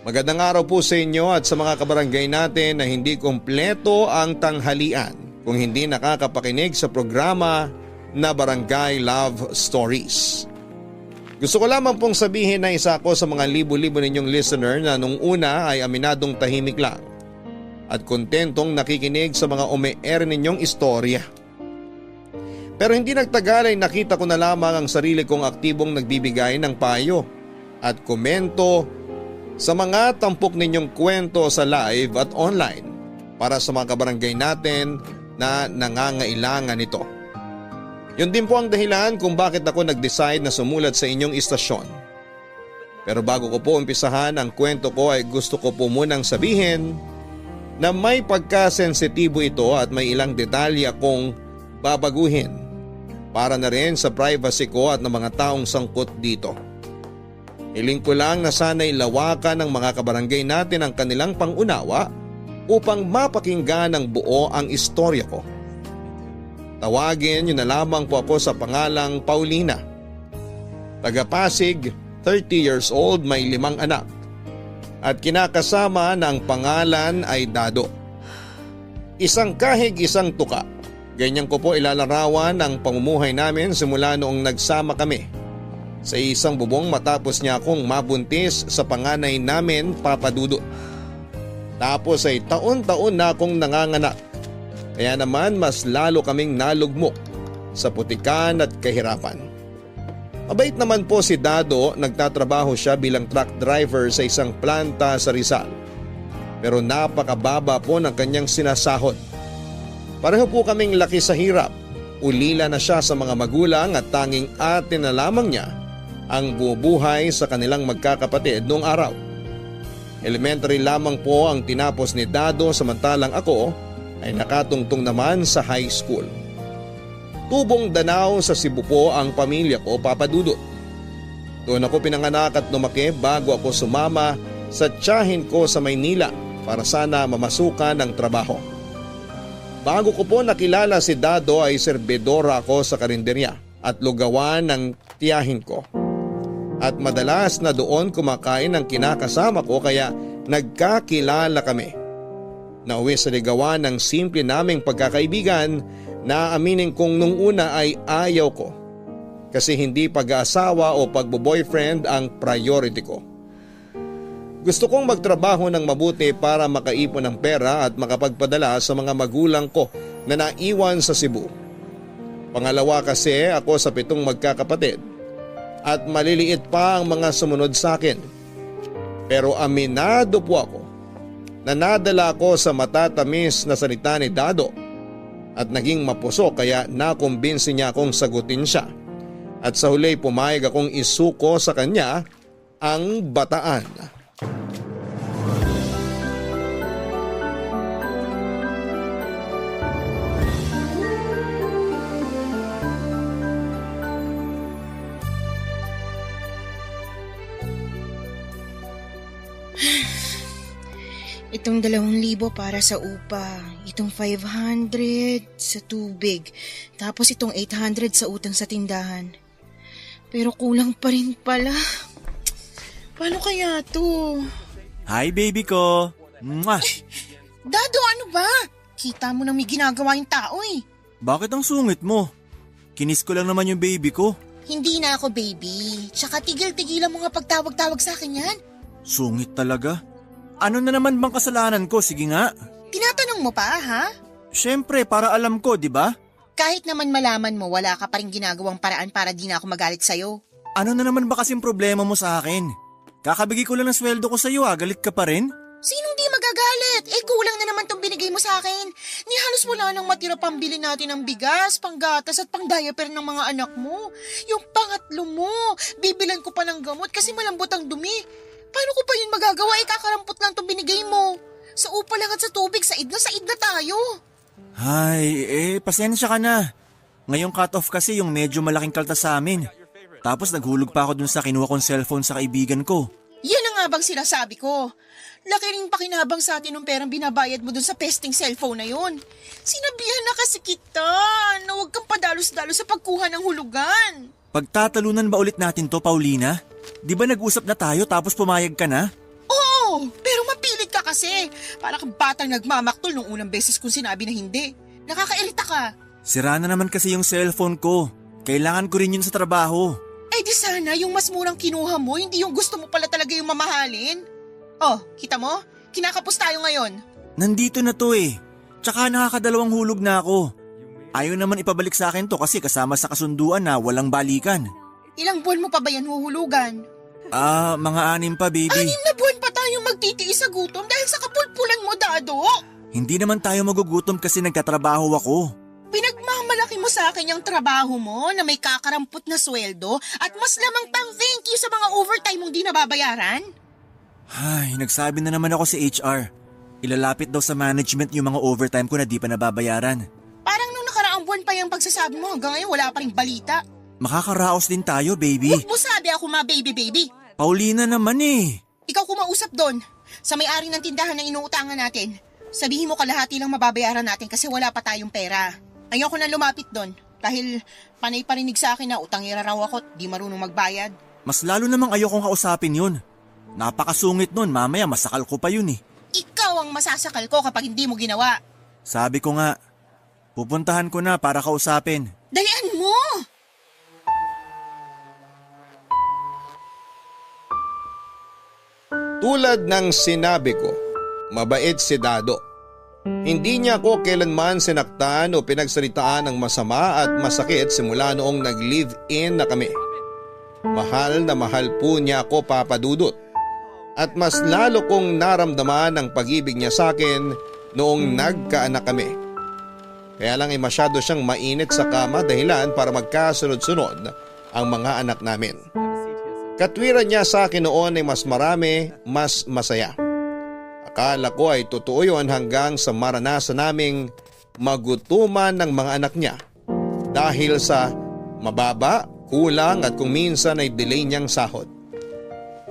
Magandang araw po sa inyo at sa mga kabarangay natin na hindi kumpleto ang tanghalian kung hindi nakakapakinig sa programa na Barangay Love Stories. Gusto ko lamang pong sabihin na isa ako sa mga libo-libo ninyong listener na nung una ay aminadong tahimik lang at kontentong nakikinig sa mga ome-air ninyong istorya. Pero hindi nagtagal ay nakita ko na lamang ang sarili kong aktibong nagbibigay ng payo at komento sa mga tampok ninyong kwento sa live at online para sa mga kabarangay natin na nangangailangan nito. Yun din po ang dahilan kung bakit ako nag-decide na sumulat sa inyong istasyon. Pero bago ko po umpisahan ang kwento ko ay gusto ko po munang sabihin na may pagkasensitibo ito at may ilang detalye akong babaguhin para na rin sa privacy ko at ng mga taong sangkot dito. Hiling ko lang na sana'y lawakan ng mga kabarangay natin ang kanilang pangunawa upang mapakinggan ng buo ang istorya ko. Tawagin niyo na lamang po ako sa pangalang Paulina. Taga Pasig, 30 years old, may 5 anak. At kinakasama na ang pangalan ay Dado. Isang kahig, isang tuka. Ganyan ko po ilalarawan ang pamumuhay namin simula noong nagsama kami sa isang bubong matapos niya akong mabuntis sa panganay namin, Papa Dudut. Tapos ay taon-taon na akong nanganganak. Kaya naman mas lalo kaming nalugmok sa putikan at kahirapan. Mabait naman po si Dado, nagtatrabaho siya bilang truck driver sa isang planta sa Rizal. Pero napakababa po ng kanyang sinasahod. Pareho po kaming laki sa hirap. Ulila na siya sa mga magulang at tanging ate na lamang niya ang bubuhay sa kanilang magkakapatid noong araw. Elementary lamang po ang tinapos ni Dado samantalang ako ay nakatungtong naman sa high school. Tubong Danao sa Cebu po ang pamilya ko, Papa Dudut. Doon ako pinanganak at lumaki bago ako sumama sa tiyahin ko sa Maynila para sana mamasukan ng trabaho. Bago ko po nakilala si Dado ay serbedora ako sa karinderya at lugawan ng tiyahin ko. At madalas na doon kumakain ang kinakasama ko kaya nagkakilala kami. Nauwi sa ligawan ng simple naming pagkakaibigan na aminin kong nung una ay ayaw ko. Kasi hindi pag-aasawa o pagbo-boyfriend ang priority ko. Gusto kong magtrabaho ng mabuti para makaipon ng pera at makapagpadala sa mga magulang ko na naiwan sa Cebu. Pangalawa kasi ako sa 7 magkakapatid. At maliliit pa ang mga sumunod sa akin. Pero aminado po ako na nadala ko sa matatamis na salita ni Dado at naging mapuso kaya nakumbinsi niya akong sagutin siya. At sa huli pumayag akong isuko sa kanya ang bataan. Itong 2,000 para sa upa, itong 500 sa tubig, tapos itong 800 sa utang sa tindahan. Pero kulang pa rin pala. Paano kaya to? Hi baby ko! Mwah! Dado, ano ba? Kita mo na may ginagawa yung tao eh. Bakit ang sungit mo? Kinis ko lang naman yung baby ko. Hindi na ako baby. Tsaka tigil-tigilan mo nga pagtawag-tawag sa akin yan. Sungit talaga. Ano na naman bang kasalanan ko? Sige nga. Tinatanong mo pa, ha? Siyempre, para alam ko, di ba? Kahit naman malaman mo, wala ka pa rin ginagawang paraan para di na ako magalit sa'yo. Ano na naman ba kasing problema mo sa akin? Kakabigay ko lang ng sweldo ko sa'yo, galit ka pa rin? Sinong di magagalit? Kulang na naman tong binigay mo sa akin. Ni halos wala nang matira pambili natin ng bigas, panggatas at pang-diaper ng mga anak mo. Yung pangatlo mo, bibilan ko pa ng gamot kasi malambot ang dumi. Paano ko pa yun magagawa? Kakarampot lang itong binigay mo. Sa upa lang at sa tubig, said na tayo. Ay, pasensya ka na. Ngayong cut-off kasi yung medyo malaking kaltas sa amin. Tapos naghulog pa ako dun sa kinuha kong cellphone sa kaibigan ko. Yan na nga bang sinasabi ko? Laki ring pakinabang sa atin ng perang binabayad mo dun sa pesting cellphone na yun. Sinabihan na kasi kita na huwag kang padadaan padalos-dalos sa pagkuha ng hulugan. Pagtatalunan ba ulit natin to, Paulina? Di ba nag-usap na tayo tapos pumayag ka na? Oo, pero mapilit ka kasi. Para kang batang nagmamaktol nung unang beses kung sinabi na hindi. Nakakairita ka. Sira na naman kasi yung cellphone ko. Kailangan ko rin yun sa trabaho. Eh di sana yung mas murang kinuha mo, hindi yung gusto mo pala talaga yung mamahalin. Oh, kita mo? Kinakapos tayo ngayon. Nandito na to eh. Tsaka nakakadalawang hulog na ako. Ayaw naman ipabalik sa akin to kasi kasama sa kasunduan na walang balikan. Ilang buwan mo pa ba yan huhulugan? Mga 6 pa, baby. 6 na buwan pa tayong magtitiis sa gutom dahil sa kapulpulan mo, Dado. Hindi naman tayo magugutom kasi nagtatrabaho ako. Pinagmamalaki mo sa akin yung trabaho mo na may kakarampot na sweldo at mas lamang pang thank you sa mga overtime mong di nababayaran? Ay, nagsabi na naman ako sa HR. Ilalapit daw sa management yung mga overtime ko na di pa nababayaran. Parang nung nakaraang buwan pa yung pagsasabi mo hanggang ngayon wala pa ring balita. Makakaraos din tayo, baby. Huwag mo sabi ako baby. Paulina naman eh. Ikaw kumausap doon sa may-ari ng tindahan na inuutangan natin. Sabihin mo kalahati lang mababayaran natin kasi wala pa tayong pera. Ayoko na lumapit doon dahil panay parinig sa akin na utangera raw ako at di marunong magbayad. Mas lalo namang ayokong kausapin yun. Napakasungit nun, mamaya masakal ko pa yun eh. Ikaw ang masasakal ko kapag hindi mo ginawa. Sabi ko nga, pupuntahan ko na para kausapin. Dalian mo! Tulad ng sinabi ko, mabait si Dado. Hindi niya ako kailanman sinaktan o pinagsalitaan ng masama at masakit simula noong nag-live-in na kami. Mahal na mahal po niya ako, Papa Dudut. At mas lalo kong naramdaman ang pag-ibig niya sa akin noong nagkaanak kami. Kaya lang ay masyado siyang mainit sa kama dahilan para magkasunod-sunod ang mga anak namin. Katwiran niya sa akin noon ay mas marami, mas masaya. Akala ko ay totoo yun hanggang sa maranasan naming magutuman ng mga anak niya dahil sa mababa, kulang at kung minsan ay delay niyang sahod.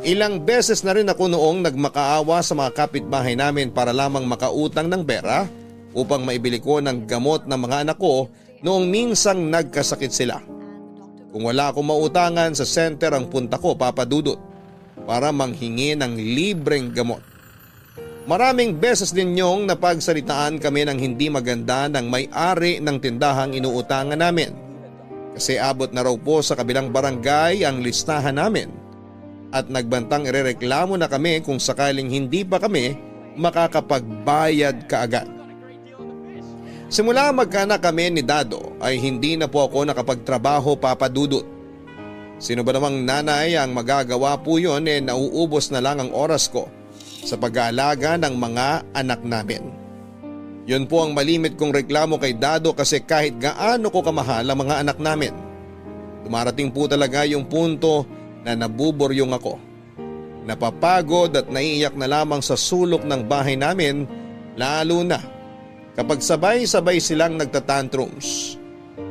Ilang beses na rin ako noong nagmakaawa sa mga kapitbahay namin para lamang makautang ng pera upang maibili ko ng gamot ng mga anak ko noong minsang nagkasakit sila. Kung wala akong mautangan, sa center ang punta ko, Papa Dudut, para manghingi ng libreng gamot. Maraming beses din niyong napagsalitaan kami ng hindi maganda ng may-ari ng tindahang inuutangan namin. Kasi abot na raw po sa kabilang barangay ang listahan namin at nagbantang irereklamo na kami kung sakaling hindi pa kami makakapagbayad kaagad. Simula magkaanak kami ni Dado ay hindi na po ako nakapagtrabaho, Papa Dudut. Sino ba namang nanay ang magagawa po yun nauubos na lang ang oras ko sa pag-aalaga ng mga anak namin. Yun po ang malimit kong reklamo kay Dado kasi kahit gaano ko kamahal ang mga anak namin, dumarating po talaga yung punto na nabuburyong ako. Napapagod at naiiyak na lamang sa sulok ng bahay namin, lalo na kapag sabay-sabay silang nagtatantrums.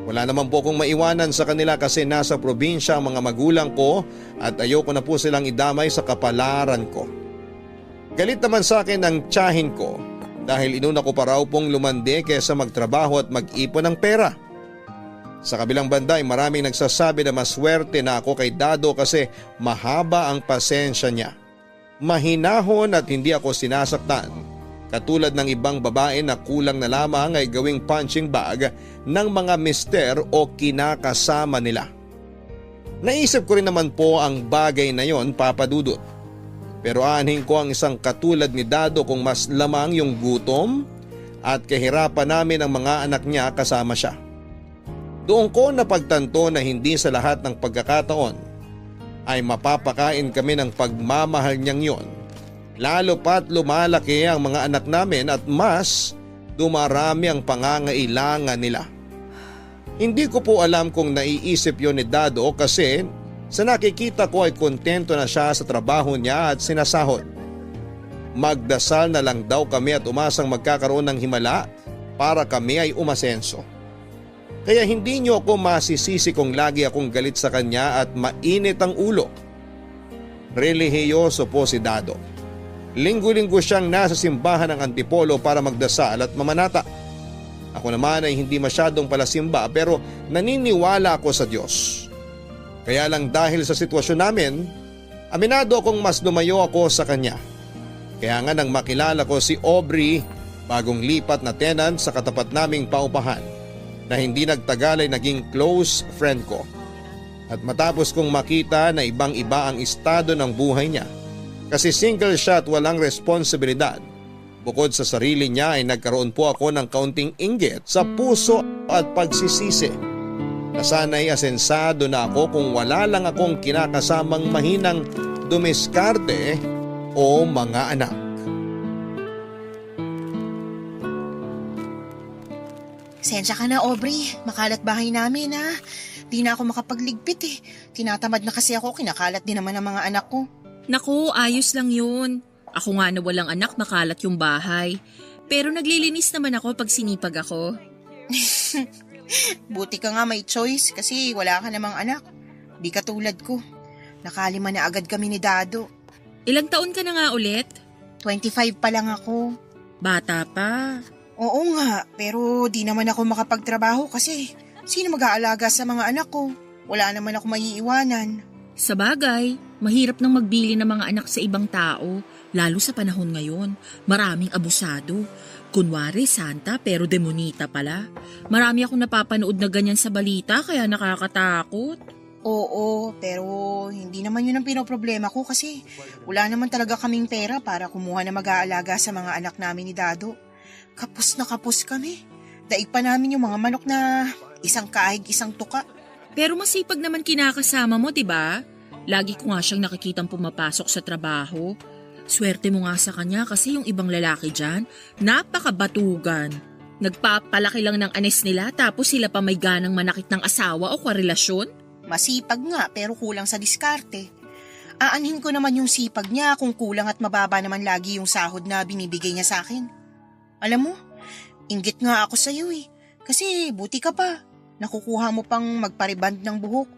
Wala naman po kong maiwanan sa kanila kasi nasa probinsya ang mga magulang ko at ayoko na po silang idamay sa kapalaran ko. Galit naman sa akin ang tiyahin ko dahil inuna ko pa raw pong lumande kaysa magtrabaho at mag-ipon ng pera. Sa kabilang banda ay maraming nagsasabi na maswerte na ako kay Dado kasi mahaba ang pasensya niya. Mahinahon at hindi ako sinasaktan. Katulad ng ibang babae na kulang na lamang ay gawing punching bag ng mga mister o kinakasama nila. Naisip ko rin naman po ang bagay na yon, Papa Dudut. Pero aanhin ko ang isang katulad ni Dado kung mas lamang yung gutom at kahirapan namin ang mga anak niya kasama siya. Doon ko napagtanto na hindi sa lahat ng pagkakataon ay mapapakain kami ng pagmamahal niyang yon. Lalo pat lumalaki ang mga anak namin at mas dumarami ang pangangailangan nila. Hindi ko po alam kung naiisip yon ni Dado kasi sa nakikita ko ay kontento na siya sa trabaho niya at sinasahod. Magdasal na lang daw kami at umasang magkakaroon ng himala para kami ay umasenso. Kaya hindi niyo ako masisisi kung lagi akong galit sa kanya at mainit ang ulo. Relihiyoso po si Dado. Linggo-linggo siyang nasa simbahan ng Antipolo para magdasal at mamanata. Ako naman ay hindi masyadong palasimba pero naniniwala ako sa Diyos. Kaya lang dahil sa sitwasyon namin, aminado akong mas lumayo ako sa kanya. Kaya nga nang makilala ko si Aubrey, bagong lipat na tenant sa katapat naming paupahan, na hindi nagtagal ay naging close friend ko. At matapos kong makita na ibang iba ang estado ng buhay niya, kasi single siya at walang responsibilidad, bukod sa sarili niya ay nagkaroon po ako ng kaunting inggit sa puso at pagsisisi. Na sana'y asensado na ako kung wala lang akong kinakasamang mahinang dumiskarte o mga anak. Sensya ka na, Aubrey. Makalat bahay namin, ha? Di na ako makapagligpit eh. Tinatamad na kasi ako, kinakalat din naman ang mga anak ko. Naku, ayos lang yun. Ako nga na walang anak, makalat yung bahay. Pero naglilinis naman ako pag sinipag ako. Buti ka nga may choice kasi wala ka namang anak. Di katulad ko. Nakalima na agad kami ni Dado. Ilang taon ka na nga ulit? 25 pa lang ako. Bata pa. Oo nga, pero di naman ako makapagtrabaho kasi sino mag-aalaga sa mga anak ko? Wala naman ako maiiwanan. Sa bagay, mahirap nang magbili ng mga anak sa ibang tao, lalo sa panahon ngayon. Maraming abusado. Kunwari santa pero demonita pala. Marami akong napapanood na ganyan sa balita kaya nakakatakot. Oo, pero hindi naman yun ang pinoproblema ko kasi wala naman talaga kaming pera para kumuha na mag-aalaga sa mga anak namin ni Dado. Kapos na kapos kami. Daig pa namin yung mga manok na isang kaig, isang tuka. Pero masipag naman kinakasama mo, 'di ba? Lagi ko nga siyang nakikitang pumapasok sa trabaho. Swerte mo nga sa kanya kasi yung ibang lalaki dyan, napakabatugan. Nagpapalaki lang ng anes nila tapos sila pa may ganang manakit ng asawa o karelasyon? Masipag nga pero kulang sa diskarte. Aanhin ko naman yung sipag niya kung kulang at mababa naman lagi yung sahod na binibigay niya sa akin. Alam mo, inggit nga ako sa iyo eh. Kasi buti ka pa. Nakukuha mo pang magpariband ng buhok.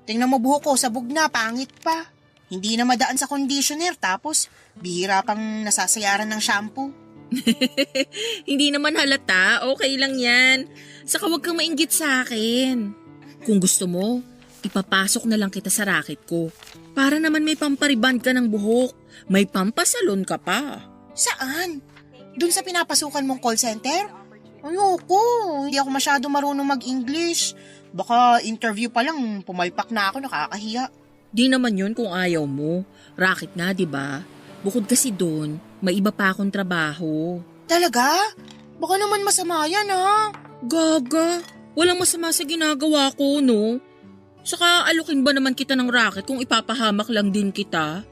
Tingnan mo buhok ko, sabog na, pangit pa. Hindi na madaan sa conditioner tapos bihira pang nasasayaran ng shampoo. Hindi naman halata, okay lang yan. Saka huwag kang mainggit sa akin. Kung gusto mo, ipapasok na lang kita sa racket ko. Para naman may pampariband ka ng buhok. May pampasalon ka pa. Saan? Doon sa pinapasukan mong call center? Ayoko, hindi ako masyado marunong mag-English. Baka interview pa lang, pumalpak na ako, nakakahiya. Di naman yun kung ayaw mo. Racket nga, di ba? Bukod kasi doon, may iba pa akong trabaho. Talaga? Baka naman masama yan ha? Gaga, walang masama sa ginagawa ko, no? Saka alukin ba naman kita ng racket kung ipapahamak lang din kita?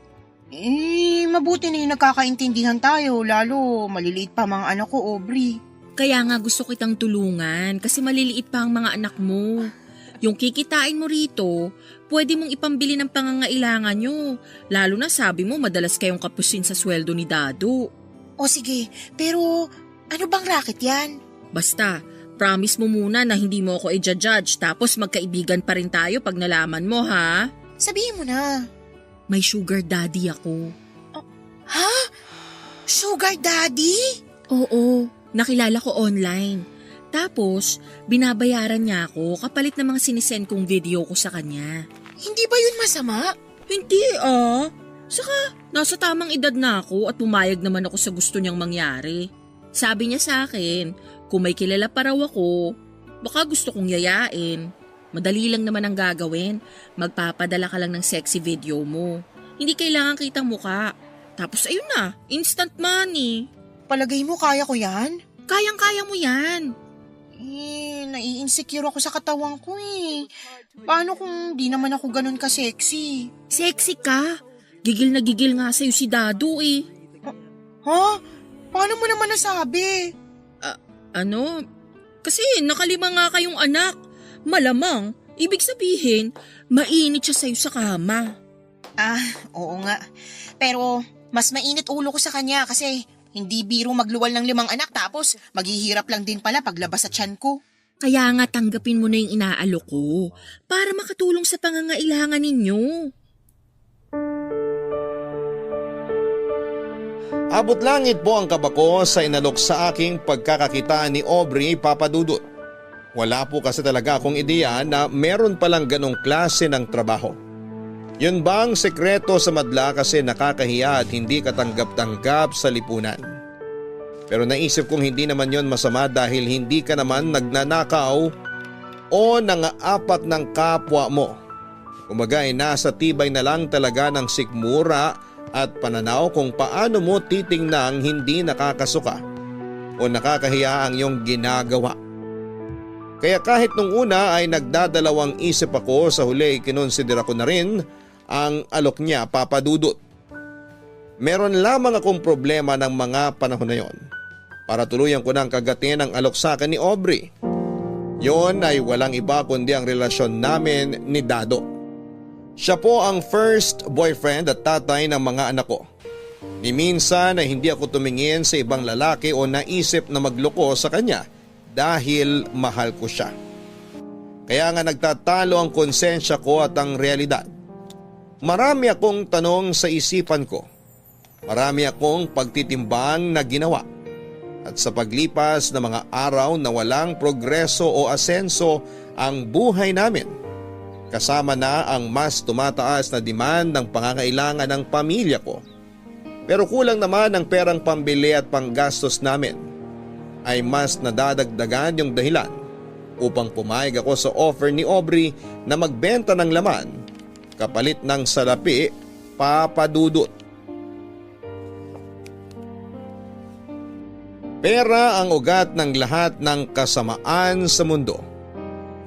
Mabuti na yung nagkakaintindihan tayo, lalo maliliit pa mga anak ko, Aubrey. Kaya nga gusto kitang tulungan kasi maliliit pa ang mga anak mo. Yung kikitain mo rito, pwede mong ipambili ng pangangailangan nyo. Lalo na sabi mo madalas kayong kapusin sa sweldo ni Dado. O sige, pero ano bang racket yan? Basta, promise mo muna na hindi mo ako i-judge tapos magkaibigan pa rin tayo pag nalaman mo, ha? Sabihin mo na. May sugar daddy ako. Ha? Sugar daddy? Oo, nakilala ko online. Tapos, binabayaran niya ako kapalit ng mga sinisend kong video ko sa kanya. Hindi ba yun masama? Hindi Saka, nasa tamang edad na ako at pumayag naman ako sa gusto niyang mangyari. Sabi niya sa akin, kung may kilala pa raw ako, baka gusto kong yayain. Madali lang naman ang gagawin. Magpapadala ka lang ng sexy video mo. Hindi kailangan kitang muka. Tapos ayun na, instant money. Palagay mo kaya ko yan? Kayang-kaya mo yan. Nai-insecure ako sa katawan ko eh. Paano kung di naman ako ganun ka-sexy? Sexy ka. Gigil na gigil nga sa'yo si Dado eh. Ha? Paano mo naman nasabi? Kasi nakalima nga kayong anak. Malamang, ibig sabihin, mainit siya sa'yo sa kama. Oo nga. Pero mas mainit ulo ko sa kanya kasi hindi biro magluwal ng 5 anak tapos maghihirap lang din pala paglabas sa tiyan ko. Kaya nga tanggapin mo na yung inaalok ko para makatulong sa pangangailangan ninyo. Abot langit po ang kaba ko sa inalok sa aking pagkakakitaan ni Aubrey, Papa Dudut. Wala po kasi talaga akong ideya na meron palang ganong klase ng trabaho. Yun bang sekreto sa madla kasi nakakahiya at hindi katanggap-tanggap sa lipunan. Pero naisip kong hindi naman yon masama dahil hindi ka naman nagnanakaw o nangaapak ng kapwa mo. Kumbaga ay nasa tibay na lang talaga ng sikmura at pananaw kung paano mo titingnang hindi nakakasuka o nakakahiya ang iyong ginagawa. Kaya kahit nung una ay nagdadalawang isip ako, sa huli kinonsidera ko na rin ang alok niya, Papa Dudut. Meron lamang akong problema ng mga panahon na yon para tuluyan ko nang kagatin ang alok sa akin ni Aubrey. Yon ay walang iba kundi ang relasyon namin ni Dado. Siya po ang first boyfriend at tatay ng mga anak ko. Ni minsan ay hindi ako tumingin sa ibang lalaki o naisip na magloko sa kanya dahil mahal ko siya. Kaya nga nagtatalo ang konsensya ko at ang realidad. Marami akong tanong sa isipan ko. Marami akong pagtitimbang na ginawa. At sa paglipas ng mga araw na walang progreso o asenso ang buhay namin, kasama na ang mas tumataas na demand ng pangangailangan ng pamilya ko. Pero kulang naman ang perang pambili at panggastos namin, ay mas nadadagdagan yung dahilan upang pumayag ako sa offer ni Aubrey na magbenta ng laman kapalit ng salapi, Papa Dudut. Pera ang ugat ng lahat ng kasamaan sa mundo.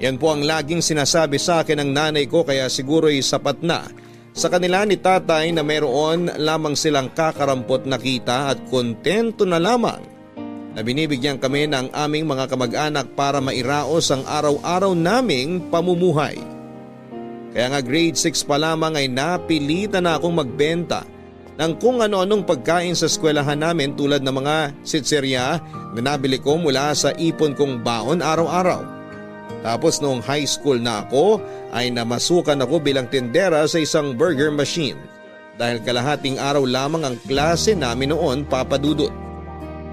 Yan po ang laging sinasabi sa akin ng nanay ko, kaya siguro'y sapat na sa kanila ni tatay na mayroon lamang silang kakarampot na kita at kontento na lamang na binibigyan kami ng aming mga kamag-anak para mairaos ang araw-araw naming pamumuhay. Kaya nga grade 6 pa lamang ay napilitan na akong magbenta ng kung ano-anong pagkain sa eskwelahan namin tulad ng mga sitserya na nabili ko mula sa ipon kong baon araw-araw. Tapos noong high school na ako ay namasukan ako bilang tindera sa isang burger machine dahil kalahating araw lamang ang klase namin noon, Papa Dudut.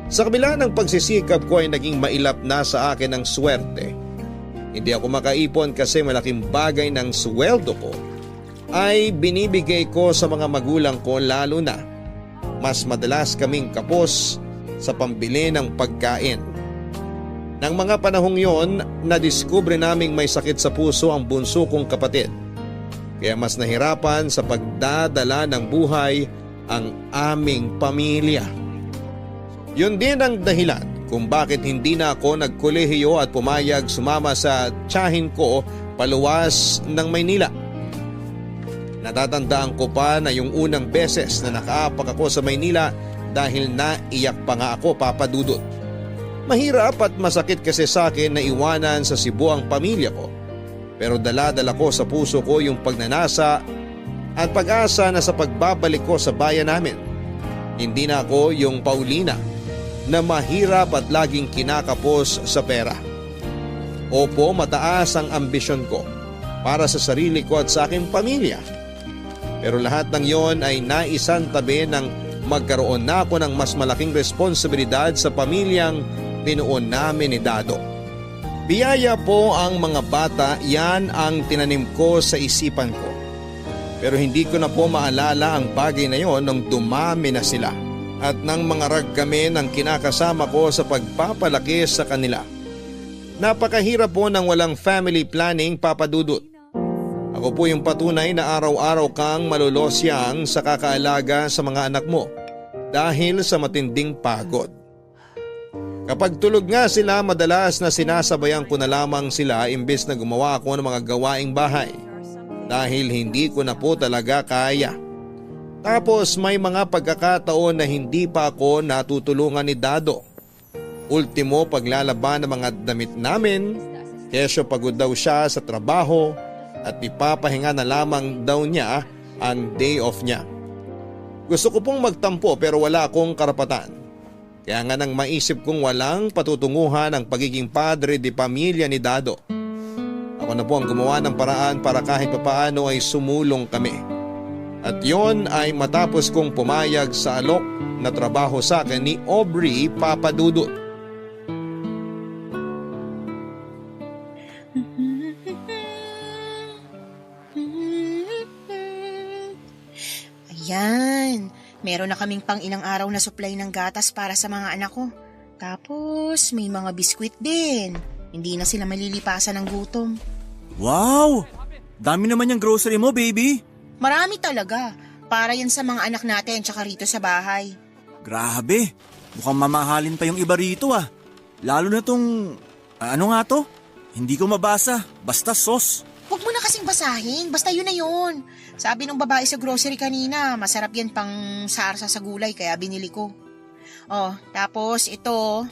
Sa kabila ng pagsisikap ko ay naging mailap na sa akin ang swerte. Hindi ako makaipon kasi malaking bagay ng sweldo ko ay binibigay ko sa mga magulang ko, lalo na mas madalas kaming kapos sa pambili ng pagkain. Nang mga panahong yon, nadiskubre naming may sakit sa puso ang bunso kong kapatid. Kaya mas nahirapan sa pagdadala ng buhay ang aming pamilya. Yun din ang dahilan kung bakit hindi na ako nagkolehiyo at pumayag sumama sa tiyahin ko paluwas ng Maynila. Natatandaan ko pa na yung unang beses na nakaapak ako sa Maynila dahil naiyak pa nga ako, Papa Dudut. Mahirap at masakit kasi sa akin na iwanan sa Cebu ang pamilya ko. Pero dala-dala ko sa puso ko yung pagnanasa at pag-asa na sa pagbabalik ko sa bayan namin. Hindi na ako yung Paulina na mahirap at laging kinakapos sa pera. Opo, mataas ang ambisyon ko para sa sarili ko at sa aking pamilya. Pero lahat ng yon ay naisantabi ng magkaroon na ako ng mas malaking responsibilidad sa pamilyang pinuon namin ni Dado. Biyaya po ang mga bata, yan ang tinanim ko sa isipan ko. Pero hindi ko na po maalala ang bagay na yon nung dumami na sila at nang mangarag kami ng kinakasama ko sa pagpapalaki sa kanila. Napakahirap po ng walang family planning, Papa Dudut. Ako po yung patunay na araw-araw kang malolosyang sa kakaalaga sa mga anak mo dahil sa matinding pagod. Kapag tulog nga sila, madalas na sinasabayan ko na lamang sila imbes na gumawa ako ng mga gawaing bahay dahil hindi ko na po talaga kaya. Tapos may mga pagkakataon na hindi pa ako natutulungan ni Dado. Ultimo, paglalaban ng mga damit namin, kesyo pagod daw siya sa trabaho at ipapahinga na lamang daw niya ang day off niya. Gusto ko pong magtampo pero wala akong karapatan. Kaya nga nang maisip kong walang patutunguhan ang pagiging padre de pamilya ni Dado, ako na po ang gumawa ng paraan para kahit papaano ay sumulong kami. At yon ay matapos kong pumayag sa alok na trabaho sa akin ni Aubrey Papadudut. Ayan, meron na kaming pang ilang araw na supply ng gatas para sa mga anak ko. Tapos may mga biskwit din. Hindi na sila malilipasan ng gutom. Wow! Dami naman yung grocery mo, baby. Marami talaga. Para yan sa mga anak natin tsaka rito sa bahay. Grabe, mukhang mamahalin pa yung iba rito ah. Lalo na tong, ano nga to? Hindi ko mabasa, basta sauce. Huwag mo na kasing basahin, basta yun na yun. Sabi ng babae sa grocery kanina, masarap yan pang sarsa sa gulay kaya binili ko. Oh, tapos ito,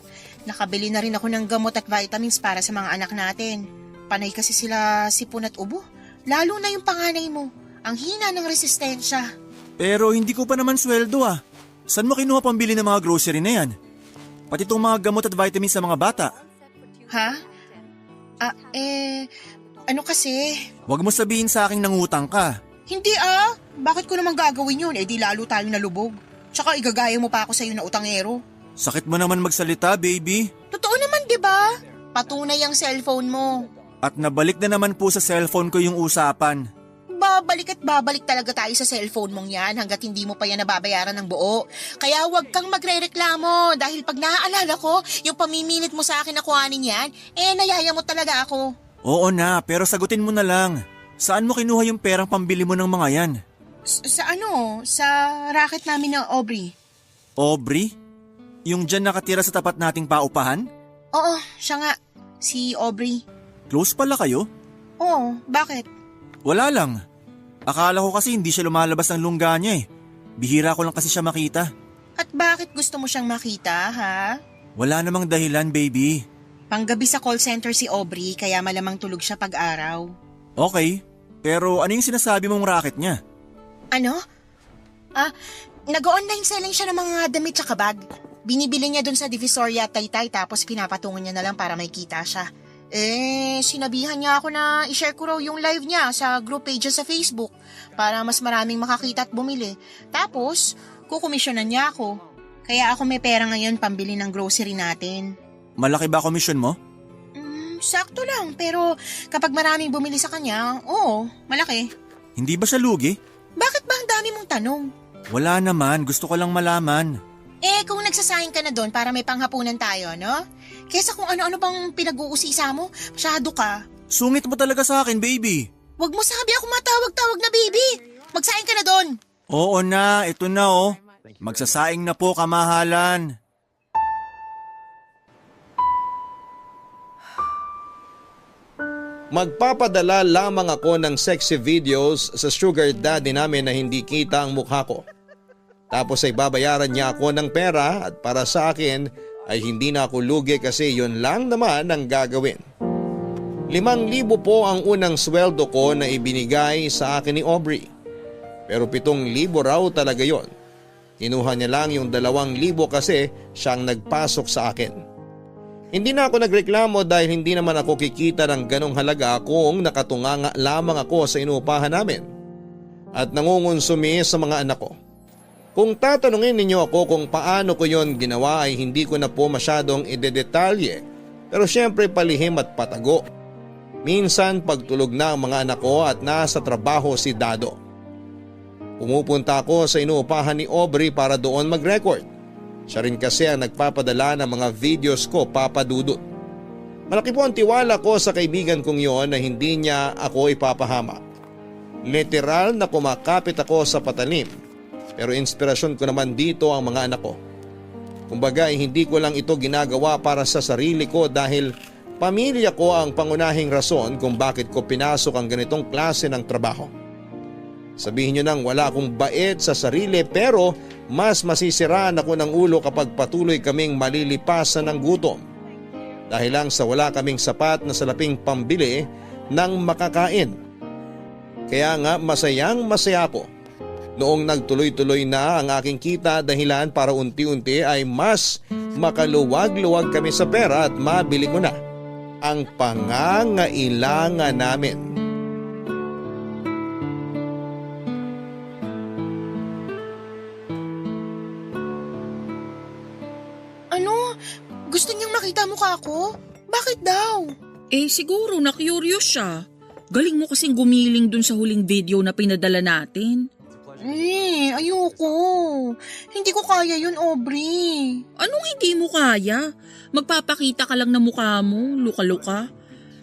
nakabili na rin ako ng gamot at vitamins para sa mga anak natin. Panay kasi sila sipon at ubo. Lalo na yung panganay mo, ang hina ng resistensya. Pero hindi ko pa naman sweldo ah. Saan mo kinuha pambili ng mga grocery na yan? Pati itong mga gamot at vitamins sa mga bata. Ha? Ano kasi? Huwag mo sabihin sa aking nangutang ka. Hindi bakit ko naman gagawin yun? Di lalo tayong nalubog. Tsaka igagaya mo pa ako sa'yo na utangero. Sakit mo naman magsalita, baby. Totoo naman, di ba? Patunay ang cellphone mo. At nabalik na naman po sa cellphone ko yung usapan. Babalik at babalik talaga tayo sa cellphone mong yan hanggat hindi mo pa yan nababayaran ng buo. Kaya huwag kang magre-reklamo dahil pag naaalala ko, yung pamiminit mo sa akin na kuhanin yan, nayaya mo talaga ako. Oo na, pero sagutin mo na lang. Saan mo kinuha yung perang pambili mo ng mga yan? Sa racket namin ng Aubrey. Aubrey? Yung dyan nakatira sa tapat nating paupahan? Oo, siya nga. Si Aubrey. Close pala kayo? Oo, bakit? Wala lang. Akala ko kasi hindi siya lumalabas ng lungga niya eh. Bihira ko lang kasi siya makita. At bakit gusto mo siyang makita, ha? Wala namang dahilan, baby. Panggabi sa call center si Aubrey kaya malamang tulog siya pag-araw. Okay, pero ano yung sinasabi mong racket niya? Ano? Nag-online selling siya ng mga damit tsaka bag. Binibili niya dun sa Divisoria at Taytay tapos pinapatungan niya na lang para may kita siya. Sinabihan niya ako na i-share ko raw yung live niya sa group page sa Facebook para mas maraming makakita at bumili. Tapos, kukomisyonan niya ako. Kaya ako may pera ngayon pambili ng grocery natin. Malaki ba komisyon mo? Sakto lang, pero kapag maraming bumili sa kanya, oo, malaki. Hindi ba siya lugi? Bakit ba ang dami mong tanong? Wala naman, gusto ko lang malaman. Kung nagsasayang ka na doon para may panghapunan tayo, no? Kesa kung ano-ano bang pinag-uusisa mo, masyado ka. Sungit mo talaga sa akin, baby. Huwag mo sabi ako matawag-tawag na baby. Magsayang ka na doon. Oo na, ito na oh. Magsasaing na po, kamahalan. Magpapadala lamang ako ng sexy videos sa sugar daddy namin na hindi kita ang mukha ko. Tapos ay babayaran niya ako ng pera at para sa akin ay hindi na ako lugi kasi yun lang naman ang gagawin. 5,000 po ang unang sweldo ko na ibinigay sa akin ni Aubrey. Pero 7,000 raw talaga yon. Kinuha niya lang yung 2,000 kasi siyang nagpasok sa akin. Hindi na ako nagreklamo dahil hindi naman ako kikita ng ganong halaga kung nakatunganga lamang ako sa inuupahan namin at nangungonsumi sa mga anak ko. Kung tatanungin ninyo ako kung paano ko yon ginawa ay hindi ko na po masyadong idedetalye pero syempre palihim at patago. Minsan pagtulog na ang mga anak ko at nasa trabaho si Dado. Pumupunta ako sa inuupahan ni Aubrey para doon mag-record. Siya rin kasi ang nagpapadala ng mga videos ko, Papa Dudut. Malaki po ang tiwala ko sa kaibigan kong yon na hindi niya ako ipapahama. Literal na kumakapit ako sa patalim. Pero inspirasyon ko naman dito ang mga anak ko. Kumbaga hindi ko lang ito ginagawa para sa sarili ko dahil pamilya ko ang pangunahing rason kung bakit ko pinasok ang ganitong klase ng trabaho. Sabihin nyo nang wala akong bait sa sarili pero mas masisiraan ako ng ulo kapag patuloy kaming malilipasan ng gutom. Dahil lang sa wala kaming sapat na salaping pambili ng makakain. Kaya nga masayang masaya ako. Noong nagtuloy-tuloy na ang aking kita dahilan para unti-unti ay mas makaluwag-luwag kami sa pera at mabili ko na ang pangangailangan namin. ako? Bakit daw? Siguro na-curious siya. Galing mo kasing gumiling dun sa huling video na pinadala natin. Ayoko. Hindi ko kaya yun, Aubrey. Anong hindi mo kaya? Magpapakita ka lang ng mukha mo, luka-luka.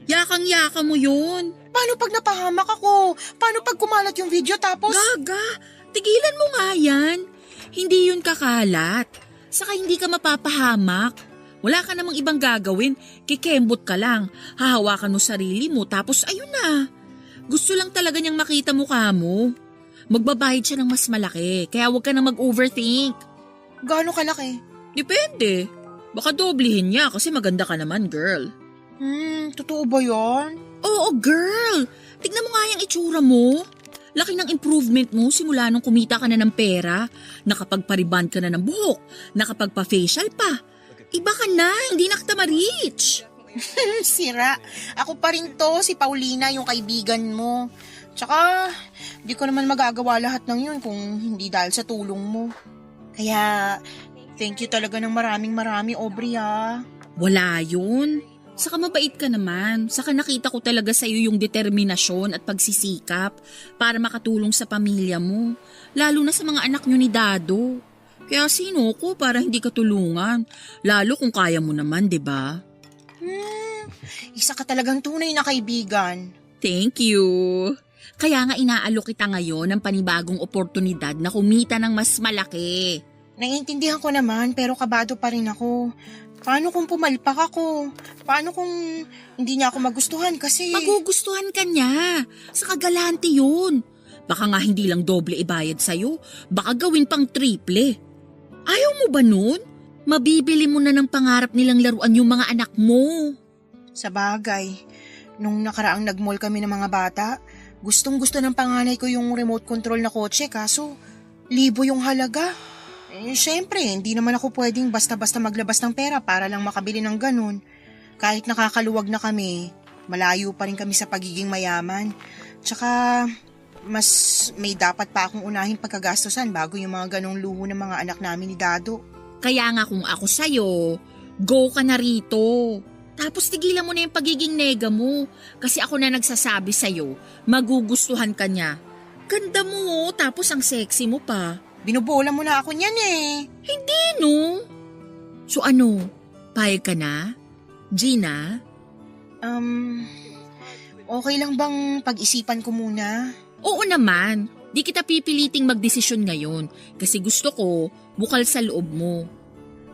Yakang-yaka mo yun. Paano pag napahamak ako? Paano pag kumalat yung video tapos… Gaga, tigilan mo nga yan. Hindi yun kakalat. Saka hindi ka mapapahamak. Wala ka namang ibang gagawin, kikembot ka lang. Hahawakan mo sarili mo tapos ayun na. Gusto lang talaga niyang makita mukha mo. Magbabayad siya ng mas malaki, kaya huwag ka na mag-overthink. Gaano kalaki? Depende. Baka doblehin niya kasi maganda ka naman, girl. Totoo ba yan? Oo, girl. Tignan mo nga yung itsura mo. Laki ng improvement mo simula nung kumita ka na ng pera, nakapagpariband ka na ng buhok, nakapagpa-facial pa. Iba ka na, hindi na kita ma-reach. Sira. Ako pa rin to, si Paulina, yung kaibigan mo. Tsaka, di ko naman magagawa lahat ng yun kung hindi dahil sa tulong mo. Kaya, thank you talaga ng maraming Aubrey ha. Wala yun. Saka mabait ka naman. Saka nakita ko talaga sa iyo yung determinasyon at pagsisikap para makatulong sa pamilya mo. Lalo na sa mga anak nyo ni Dado. Kaya sino ko para hindi ka tulungan? Lalo kung kaya mo naman, di ba? Isa ka talagang tunay na kaibigan. Thank you. Kaya nga inaalok kita ngayon ng panibagong oportunidad na kumita ng mas malaki. Naiintindihan ko naman pero kabado pa rin ako. Paano kung pumalpak ako? Paano kung hindi niya ako magustuhan kasi… Magugustuhan ka niya. Sa kagalante yun. Baka nga hindi lang doble ibayad sa'yo. Baka gawin pang triple. Ayaw mo ba nun? Mabibili mo na ng pangarap nilang laruan yung mga anak mo. Sa bagay, nung nakaraang nag-mall kami ng mga bata, gustong-gusto ng panganay ko yung remote control na kotse kaso libo yung halaga. Syempre, hindi naman ako pwedeng basta-basta maglabas ng pera para lang makabili ng ganun. Kahit nakakaluwag na kami, malayo pa rin kami sa pagiging mayaman. Tsaka, mas may dapat pa akong unahin pagkagastosan bago yung mga ganong luho ng mga anak namin ni Dado. Kaya nga kung ako sa'yo, go ka na rito. Tapos tigilan mo na yung pagiging nega mo. Kasi ako na nagsasabi sa'yo, magugustuhan ka niya. Ganda mo, tapos ang sexy mo pa. Binubola mo na ako niyan eh. Hindi no. So ano, payag ka na? Gina? Okay lang bang pag-isipan ko muna? Oo naman, di kita pipiliting magdesisyon ngayon kasi gusto ko bukal sa loob mo.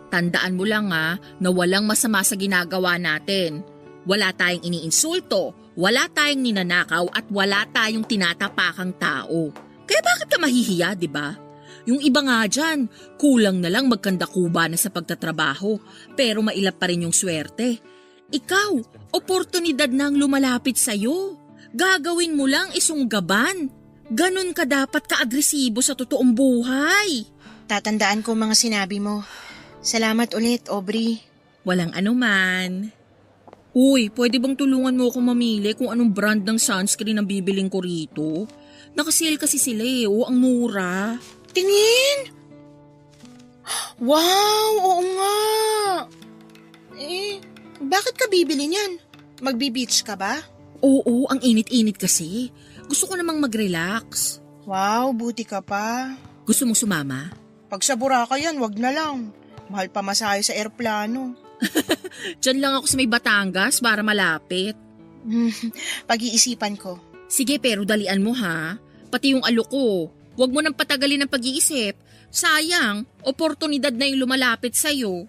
Tandaan mo lang na walang masama sa ginagawa natin. Wala tayong iniinsulto, wala tayong ninanakaw at wala tayong tinatapakang tao. Kaya bakit ka mahihiya, di ba? Yung iba nga dyan, kulang na lang magkandakuba na sa pagtatrabaho pero mailap pa rin yung swerte. Ikaw, oportunidad na ang lumalapit sa'yo. Gagawin mo lang isunggaban. Ganon ka dapat ka-agresibo sa totoong buhay. Tatandaan ko mga sinabi mo. Salamat ulit, Aubrey. Walang anuman. Uy, pwede bang tulungan mo ako mamili kung anong brand ng sunscreen ang bibiling ko rito? Nakasale kasi sila eh, ang mura. Tingin! Wow, oo nga! Bakit ka bibili niyan? Magbi-beach ka ba? Oo, ang init-init kasi. Gusto ko namang mag-relax. Wow, buti ka pa. Gusto mong sumama? Pag sa Boracay yan, wag na lang. Mahal pa masahe sa eroplano. Diyan lang ako sa may Batangas para malapit. Pag-iisipan ko. Sige, pero dalian mo ha. Pati yung alok ko. Huwag mo nang patagalin ang pag-iisip. Sayang, oportunidad na yung lumalapit sa'yo.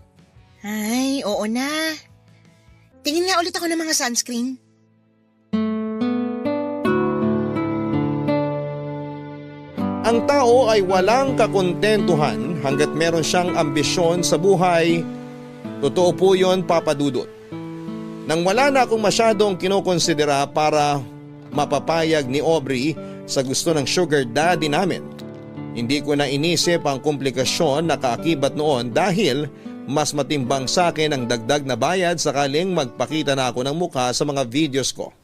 Ay, oo na. Tingin nga ulit ako ng mga sunscreen. Ang tao ay walang kakontentuhan hanggat meron siyang ambisyon sa buhay. Totoo po yun, Papa Dudut. Nang wala na akong masyadong kinokonsidera para mapapayag ni Aubrey sa gusto ng sugar daddy namin, hindi ko na inisip ang komplikasyon na kaakibat noon dahil mas matimbang sa akin ang dagdag na bayad sakaling magpakita na ako ng mukha sa mga videos ko.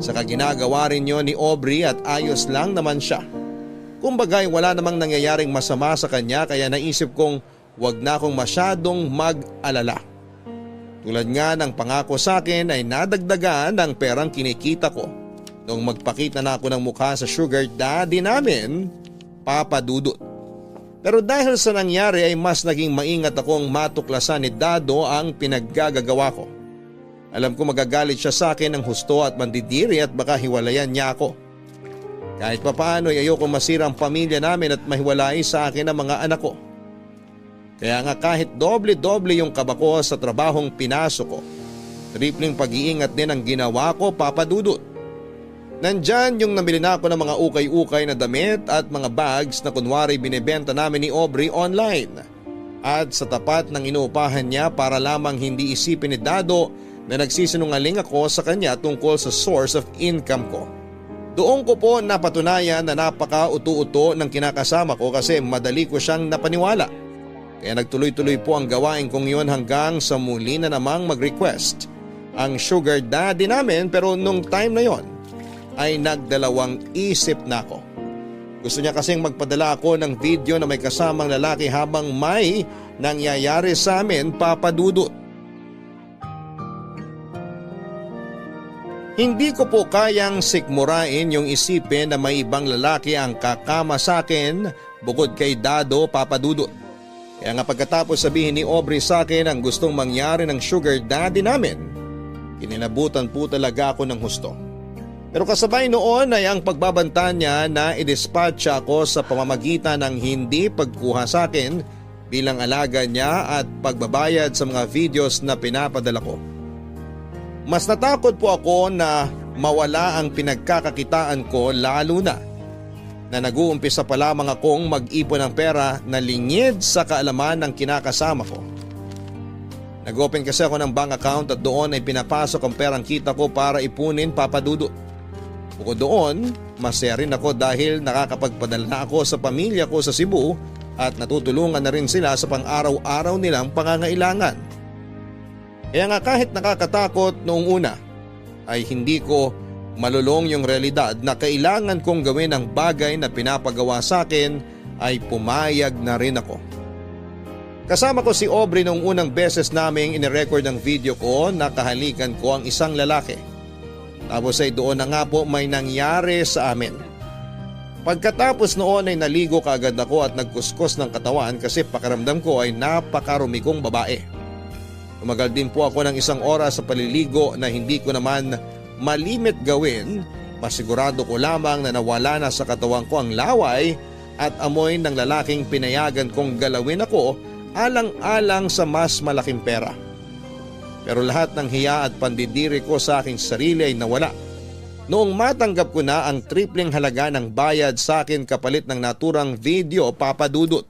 Saka ginagawa rin yun ni Aubrey at ayos lang naman siya. Kumbagay wala namang nangyayaring masama sa kanya kaya naisip kong wag na akong masyadong mag-alala. Tulad nga ng pangako sa akin ay nadagdagan ng perang kinikita ko noong magpakita na ako ng mukha sa sugar daddy namin, Papa Dudut. Pero dahil sa nangyari ay mas naging maingat akong matuklasan ni Dado ang pinaggagawa ko. Alam ko magagalit siya sa akin ng husto at mandidiri at baka hiwalayan niya ako. Kahit papaano ay ayoko masira ang pamilya namin at mahiwalay sa akin ang mga anak ko. Kaya nga kahit doble-doble yung kaba ko sa trabahong pinasok ko, tripling pag-iingat din ang ginawa ko, Papa Dudut. Nandyan yung namili na ako ng mga ukay-ukay na damit at mga bags na kunwari binibenta namin ni Aubrey online. At sa tapat ng inuupahan niya para lamang hindi isipin ni Dado na nagsisinungaling ako sa kanya tungkol sa source of income ko. Doon ko po napatunayan na napaka-uto-uto ng kinakasama ko kasi madali ko siyang napaniwala. Kaya nagtuloy-tuloy po ang gawain kong yun hanggang sa muli na namang mag-request ang sugar daddy namin, pero nung time na yon ay nagdalawang isip na ako. Gusto niya kasing magpadala ako ng video na may kasamang lalaki habang may nangyayari sa amin, Papa Dudut. Hindi ko po kayang sikmurain yung isipin na may ibang lalaki ang kakama sa akin bukod kay Dado, Papa Dudut. Kaya nga pagkatapos sabihin ni Aubrey sa akin ang gustong mangyari ng sugar daddy namin, kinilabutan po talaga ako ng husto. Pero kasabay noon ay ang pagbabanta niya na i-dispatch ako sa pamamagitan ng hindi pagkuha sa akin bilang alaga niya at pagbabayad sa mga videos na pinapadala ko. Mas natakot po ako na mawala ang pinagkakakitaan ko, lalo na nag-uumpisa pa lamang akong mag-ipon ng pera na lingid sa kaalaman ng kinakasama ko. Nag-open kasi ako ng bank account at doon ay pinapasok ang perang kita ko para ipunin, Papa Dudut. Bukod doon, masaya rin ako dahil nakakapagpadala na ako sa pamilya ko sa Cebu at natutulungan na rin sila sa pang-araw-araw nilang pangangailangan. Kaya nga kahit nakakatakot noong una, ay hindi ko malulong yung realidad na kailangan kong gawin ang bagay na pinapagawa sa akin, ay pumayag na rin ako. Kasama ko si Aubrey noong unang beses naming inirecord ang video ko na kahalikan ko ang isang lalaki. Tapos ay doon na nga po may nangyari sa amin. Pagkatapos noon ay naligo kaagad ako at nagkuskus ng katawan kasi pakiramdam ko ay napakarumi kong babae. Tumagal din po ako ng 1 oras sa paliligo na hindi ko naman malimit gawin. Masigurado ko lamang na nawala na sa katawan ko ang laway at amoy ng lalaking pinayagan kong galawin ako alang-alang sa mas malaking pera. Pero lahat ng hiya at pandidiri ko sa aking sarili ay nawala noong matanggap ko na ang tripleng halaga ng bayad sa akin kapalit ng naturang video, Papa Dudut.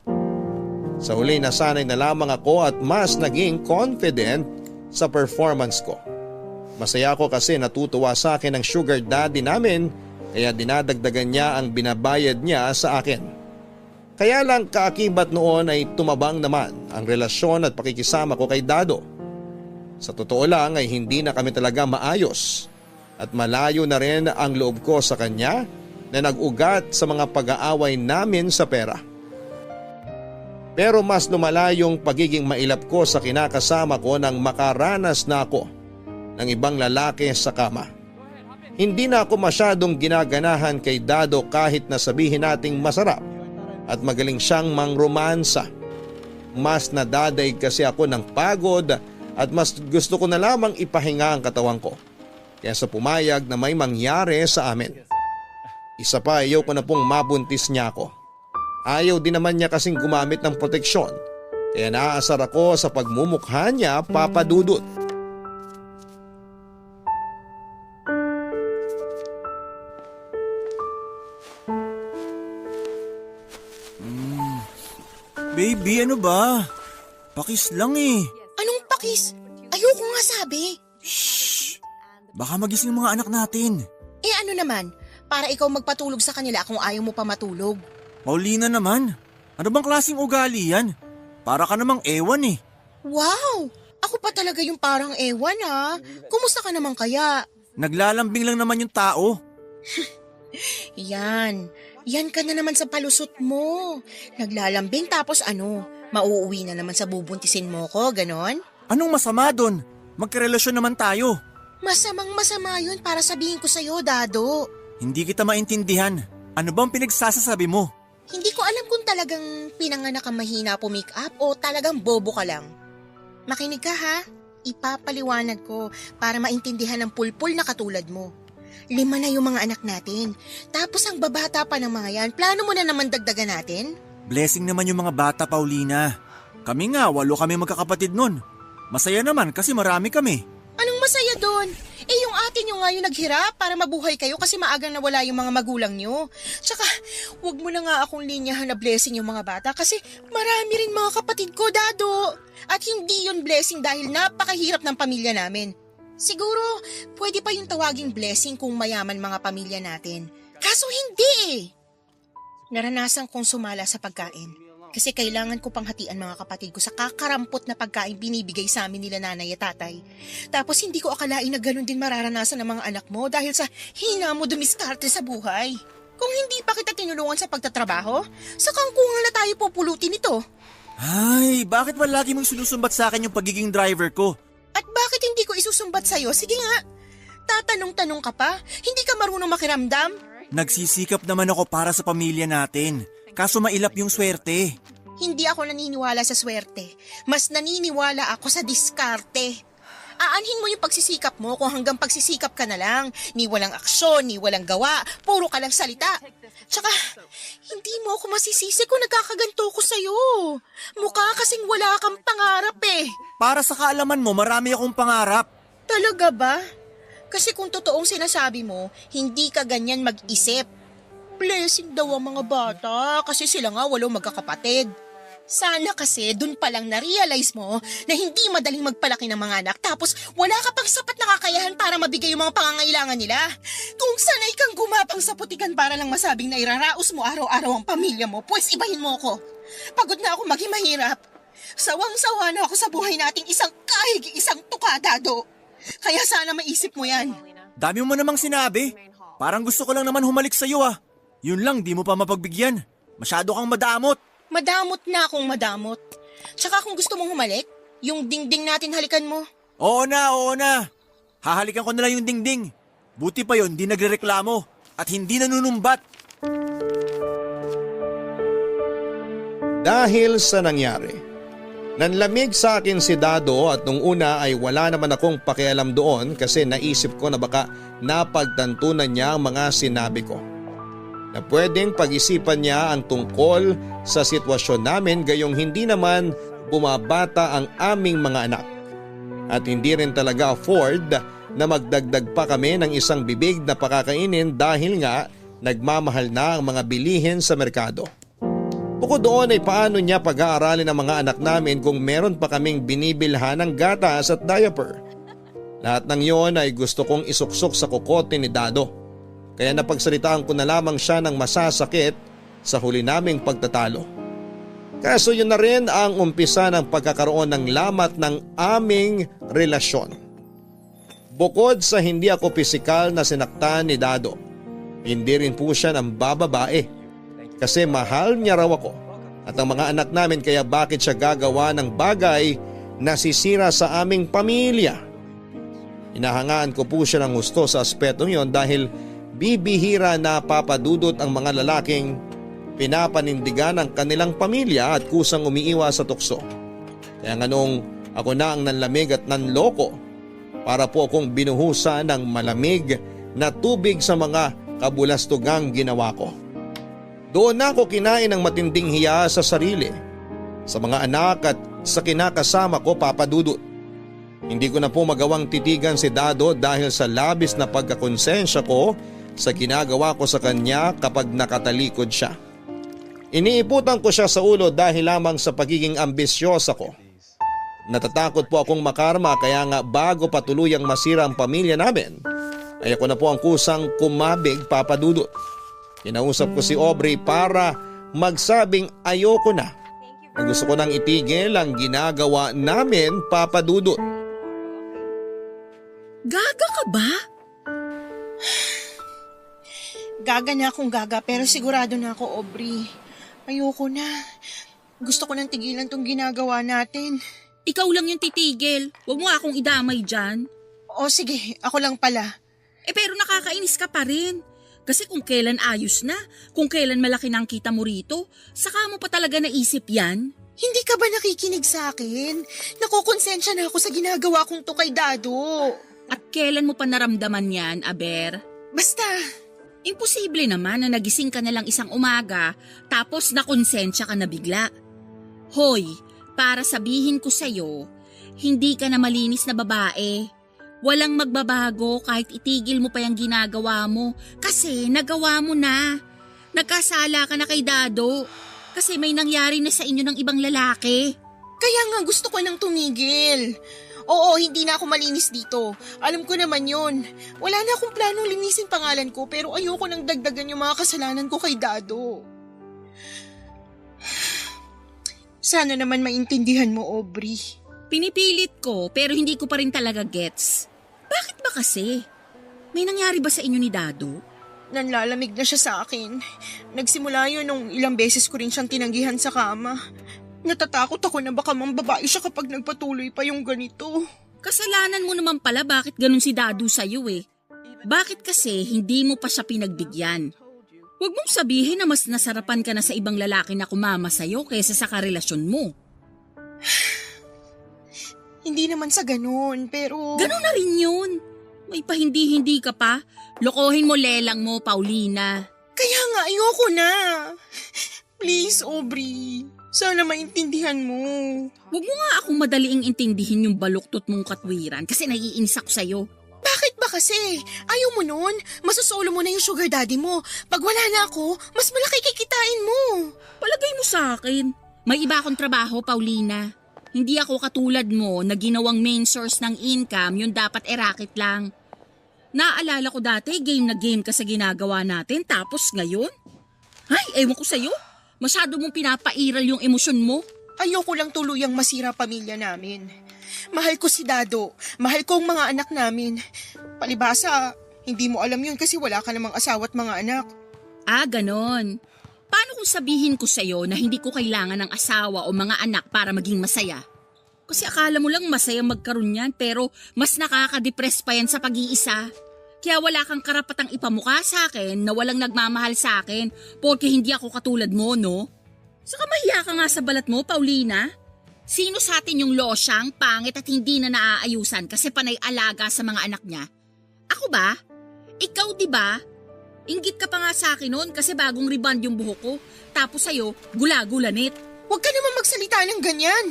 Sa huli nasanay na lamang ako at mas naging confident sa performance ko. Masaya ako kasi natutuwa sa akin ang sugar daddy namin, kaya dinadagdagan niya ang binabayad niya sa akin. Kaya lang kaakibat noon ay tumabang naman ang relasyon at pakikisama ko kay Dado. Sa totoo lang ay hindi na kami talaga maayos at malayo na rin ang loob ko sa kanya na nag-ugat sa mga pag-aaway namin sa pera. Pero mas lumala yung pagiging mailap ko sa kinakasama ko nang makaranas na ako ng ibang lalaki sa kama. Hindi na ako masyadong ginaganahan kay Dado kahit na sabihin nating masarap at magaling siyang mangromansa. Mas nadadaig kasi ako ng pagod at mas gusto ko na lamang ipahinga ang katawan ko. Kaya sa pumayag na may mangyari sa amin. Isa pa, ayaw ko na pong mabuntis niya ako. Ayaw din naman niya kasing gumamit ng proteksyon. Kaya naaasar ako sa pagmumukha niya, Papa Dudut. Baby, ano ba? Pakis lang eh. Anong pakis? Ayoko nga sabi. Shh! Baka magising ang mga anak natin. Eh ano naman, para ikaw magpatulog sa kanila kung ayaw mo pa matulog. Paulina naman, ano bang klaseng ugali yan? Para ka namang ewan eh. Wow! Ako pa talaga yung parang ewan ha. Kumusta ka naman kaya? Naglalambing lang naman yung tao. Yan ka na naman sa palusot mo. Naglalambing tapos ano, mauuwi na naman sa bubuntisin mo ko, ganon? Anong masama doon? Magkarelasyon naman tayo. Masamang masama yun para sabihin ko sa'yo, Dado. Hindi kita maintindihan. Ano bang pinagsasasabi mo? Hindi ko alam kung talagang pinanganak kang mahina make up o talagang bobo ka lang. Makinig ka ha, ipapaliwanag ko para maintindihan ng pulpul na katulad mo. 5 na yung mga anak natin. Tapos ang babata pa ng mga yan, plano mo na naman dagdagan natin? Blessing naman yung mga bata, Paulina. Kami nga, 8 kami magkakapatid nun. Masaya naman kasi marami kami. Anong masaya doon? Eh yung atin yung nga yung naghirap para mabuhay kayo kasi maagang nawala yung mga magulang nyo. Tsaka, wag mo na nga akong linyahan na blessing yung mga bata kasi marami rin mga kapatid ko, Dado. At hindi yun blessing dahil napakahirap ng pamilya namin. Siguro, pwede pa yung tawaging blessing kung mayaman mga pamilya natin. Kaso hindi eh. Naranasan kong sumala sa pagkain. Kasi kailangan ko pang hatian mga kapatid ko sa kakarampot na pagkain binibigay sa amin nila nanay at tatay. Tapos hindi ko akalain na ganun din mararanasan ng mga anak mo dahil sa hina mo dumiskarte sa buhay. Kung hindi pa kita tinulungan sa pagtatrabaho, sa kangkungan na tayo pupulutin ito. Ay, bakit ba lagi mong sinusumbat sa akin yung pagiging driver ko? At bakit hindi ko isusumbat sa'yo? Sige nga, tatanong-tanong ka pa? Hindi ka marunong makiramdam? Nagsisikap naman ako para sa pamilya natin. Kaso mailap yung swerte. Hindi ako naniniwala sa swerte. Mas naniniwala ako sa diskarte. Aanhin mo yung pagsisikap mo kung hanggang pagsisikap ka na lang. Ni walang aksyon, ni walang gawa, puro ka lang salita. Tsaka, hindi mo ako masisisi kung nagkakaganto ko sa'yo. Mukha kasing wala kang pangarap eh. Para sa kaalaman mo, marami akong pangarap. Talaga ba? Kasi kung totoong sinasabi mo, hindi ka ganyan mag-isip. Blessing daw ang mga bata kasi sila nga 8 magkakapatid. Sana kasi dun palang na-realize mo na hindi madaling magpalaki ng mga anak tapos wala ka pang sapat na kakayahan para mabigay yung mga pangangailangan nila. Kung sanay kang gumapang sa putikan para lang masabing na iraraos mo araw-araw ang pamilya mo, pues ibahin mo ko. Pagod na ako maging mahirap. Sawang-sawa na ako sa buhay nating isang kahig, isang tukadado. Kaya sana maisip mo yan. Dami mo namang sinabi. Parang gusto ko lang naman humalik sa'yo ah. Yun lang, di mo pa mapagbigyan. Masyado kang madamot. Madamot na akong madamot. Tsaka kung gusto mong humalik, yung dingding natin halikan mo. Oo na. Hahalikan ko na lang yung dingding. Buti pa yun, di nagrereklamo. At hindi nanunumbat. Dahil sa nangyari, nanlamig sa akin si Dado at nung una ay wala naman akong pakialam doon kasi naisip ko na baka napagtantunan niya ang mga sinabi ko. Na pwedeng pag-isipan niya ang tungkol sa sitwasyon namin gayong hindi naman bumabata ang aming mga anak. At hindi rin talaga afford na magdagdag pa kami ng isang bibig na pakakainin dahil nga nagmamahal na ang mga bilihin sa merkado. Bukod doon ay paano niya pag-aaralin ang mga anak namin kung meron pa kaming binibilhan ng gatas at diaper. Lahat ng yon ay gusto kong isuksok sa kokote ni Dado. Kaya napagsalitaan ko na lamang siya ng masasakit sa huli naming pagtatalo. Kaso yun na rin ang umpisa ng pagkakaroon ng lamat ng aming relasyon. Bukod sa hindi ako pisikal na sinaktan ni Dado, hindi rin po siya ng bababae. Kasi mahal niya raw ako at ang mga anak namin kaya bakit siya gagawa ng bagay na sisira sa aming pamilya. Inahangaan ko po siya ng gusto sa aspetong yon dahil bibihira na papadudot ang mga lalaking pinapanindigan ng kanilang pamilya at kusang umiiwas sa tukso. Kaya nga nung ako na ang nanlamig at nanloko para po akong binuhusan ng malamig na tubig sa mga kabulastugang ginawa ko. Doon na ako kinain ng matinding hiya sa sarili, sa mga anak at sa kinakasama ko papadudot. Hindi ko na po magawang titigan si Dado dahil sa labis na pagkakonsensya ko sa ginagawa ko sa kanya kapag nakatalikod siya. Iniiputan ko siya sa ulo dahil lamang sa pagiging ambisyosa ko. Natatakot po akong makarma kaya nga bago pa tuluyang masira ang pamilya namin, ay ako na po ang kusang kumabig papadudot. Kinausap ko si Aubrey para magsabing ayoko na. Gusto ko nang itigil ang ginagawa namin papadudot. Gaga ka ba? Gaga na akong gaga pero sigurado na ako, Aubrey. Ayoko na. Gusto ko nang tigilan tong ginagawa natin. Ikaw lang yung titigil. Huwag mo akong idamay dyan. O sige, ako lang pala. Pero nakakainis ka pa rin. Kasi kung kailan ayos na, kung kailan malaki na ang kita mo rito, saka mo pa talaga naisip yan. Hindi ka ba nakikinig sa akin? Nakukonsensya na ako sa ginagawa kong to kay Dado. At kailan mo pa naramdaman yan, Aber? Basta, Imposible naman na nagising ka na lang isang umaga tapos nakonsensya ka na bigla. Hoy, para sabihin ko sa'yo, hindi ka na malinis na babae. Walang magbabago kahit itigil mo pa yung ginagawa mo kasi nagawa mo na. Nagkasala ka na kay Dado kasi may nangyari na sa inyo ng ibang lalaki. kaya nga gusto ko nang tumigil. Oo, hindi na ako malinis dito. Alam ko naman yun. Wala na akong planong linisin pangalan ko pero ayoko nang dagdagan yung mga kasalanan ko kay Dado. Sana naman maintindihan mo, Aubrey. Pinipilit ko pero hindi ko pa rin talaga gets. Bakit ba kasi? May nangyari ba sa inyo ni Dado? Nanlalamig na siya sa akin. Nagsimula yun nung ilang beses ko rin siyang tinanggihan sa kama. Natatakot ako na baka mambabae siya kapag nagpatuloy pa yung ganito. Kasalanan mo naman pala bakit ganun si Dado sa'yo eh. Bakit kasi hindi mo pa siya pinagbigyan? Huwag mong sabihin na mas nasarapan ka na sa ibang lalaki na kumama sa'yo kaysa sa karelasyon mo. Hindi naman sa ganun, pero... Ganun na rin yun. May pahindi-hindi ka pa. Lokohin mo lelang mo, Paulina. Kaya nga ayoko na. Please, Aubrey. Sana maintindihan mo. Huwag mo nga akong madaliing intindihin yung baluktot mong katwiran kasi naiinis ako sa'yo. Bakit ba kasi? Ayaw mo nun? Masusolo mo na yung sugar daddy mo. Pag wala na ako, mas malaki kikitain mo. Palagay mo sa akin. May iba akong trabaho, Paulina. Hindi ako katulad mo na ginawang main source ng income yung dapat racket lang. Naalala ko dati, game na game ka sa ginagawa natin tapos ngayon? Ay, ewan ko sa'yo. Masyado mong pinapairal yung emosyon mo. Ayoko lang tuluyang masira pamilya namin. Mahal ko si Dado. Mahal ko ang mga anak namin. Palibhasa, hindi mo alam yun kasi wala ka namang asawa at mga anak. Ah, ganon. Paano kung sabihin ko sa'yo na hindi ko kailangan ng asawa o mga anak para maging masaya? Kasi akala mo lang masaya magkaroon yan pero mas nakaka-depress pa yan sa pag-iisa. Kaya wala kang karapatang ipamukha sa akin na walang nagmamahal sa akin porque hindi ako katulad mo, no? Saka mahiya ka nga sa balat mo, Paulina. Sino sa atin yung losyang, pangit at hindi na naaayusan kasi panay alaga sa mga anak niya? Ako ba? Ikaw di ba? Inggit ka pa nga sa akin noon kasi bagong rebond yung buhok ko. Tapos sa'yo, gula-gulanit. Huwag ka naman magsalita ng ganyan.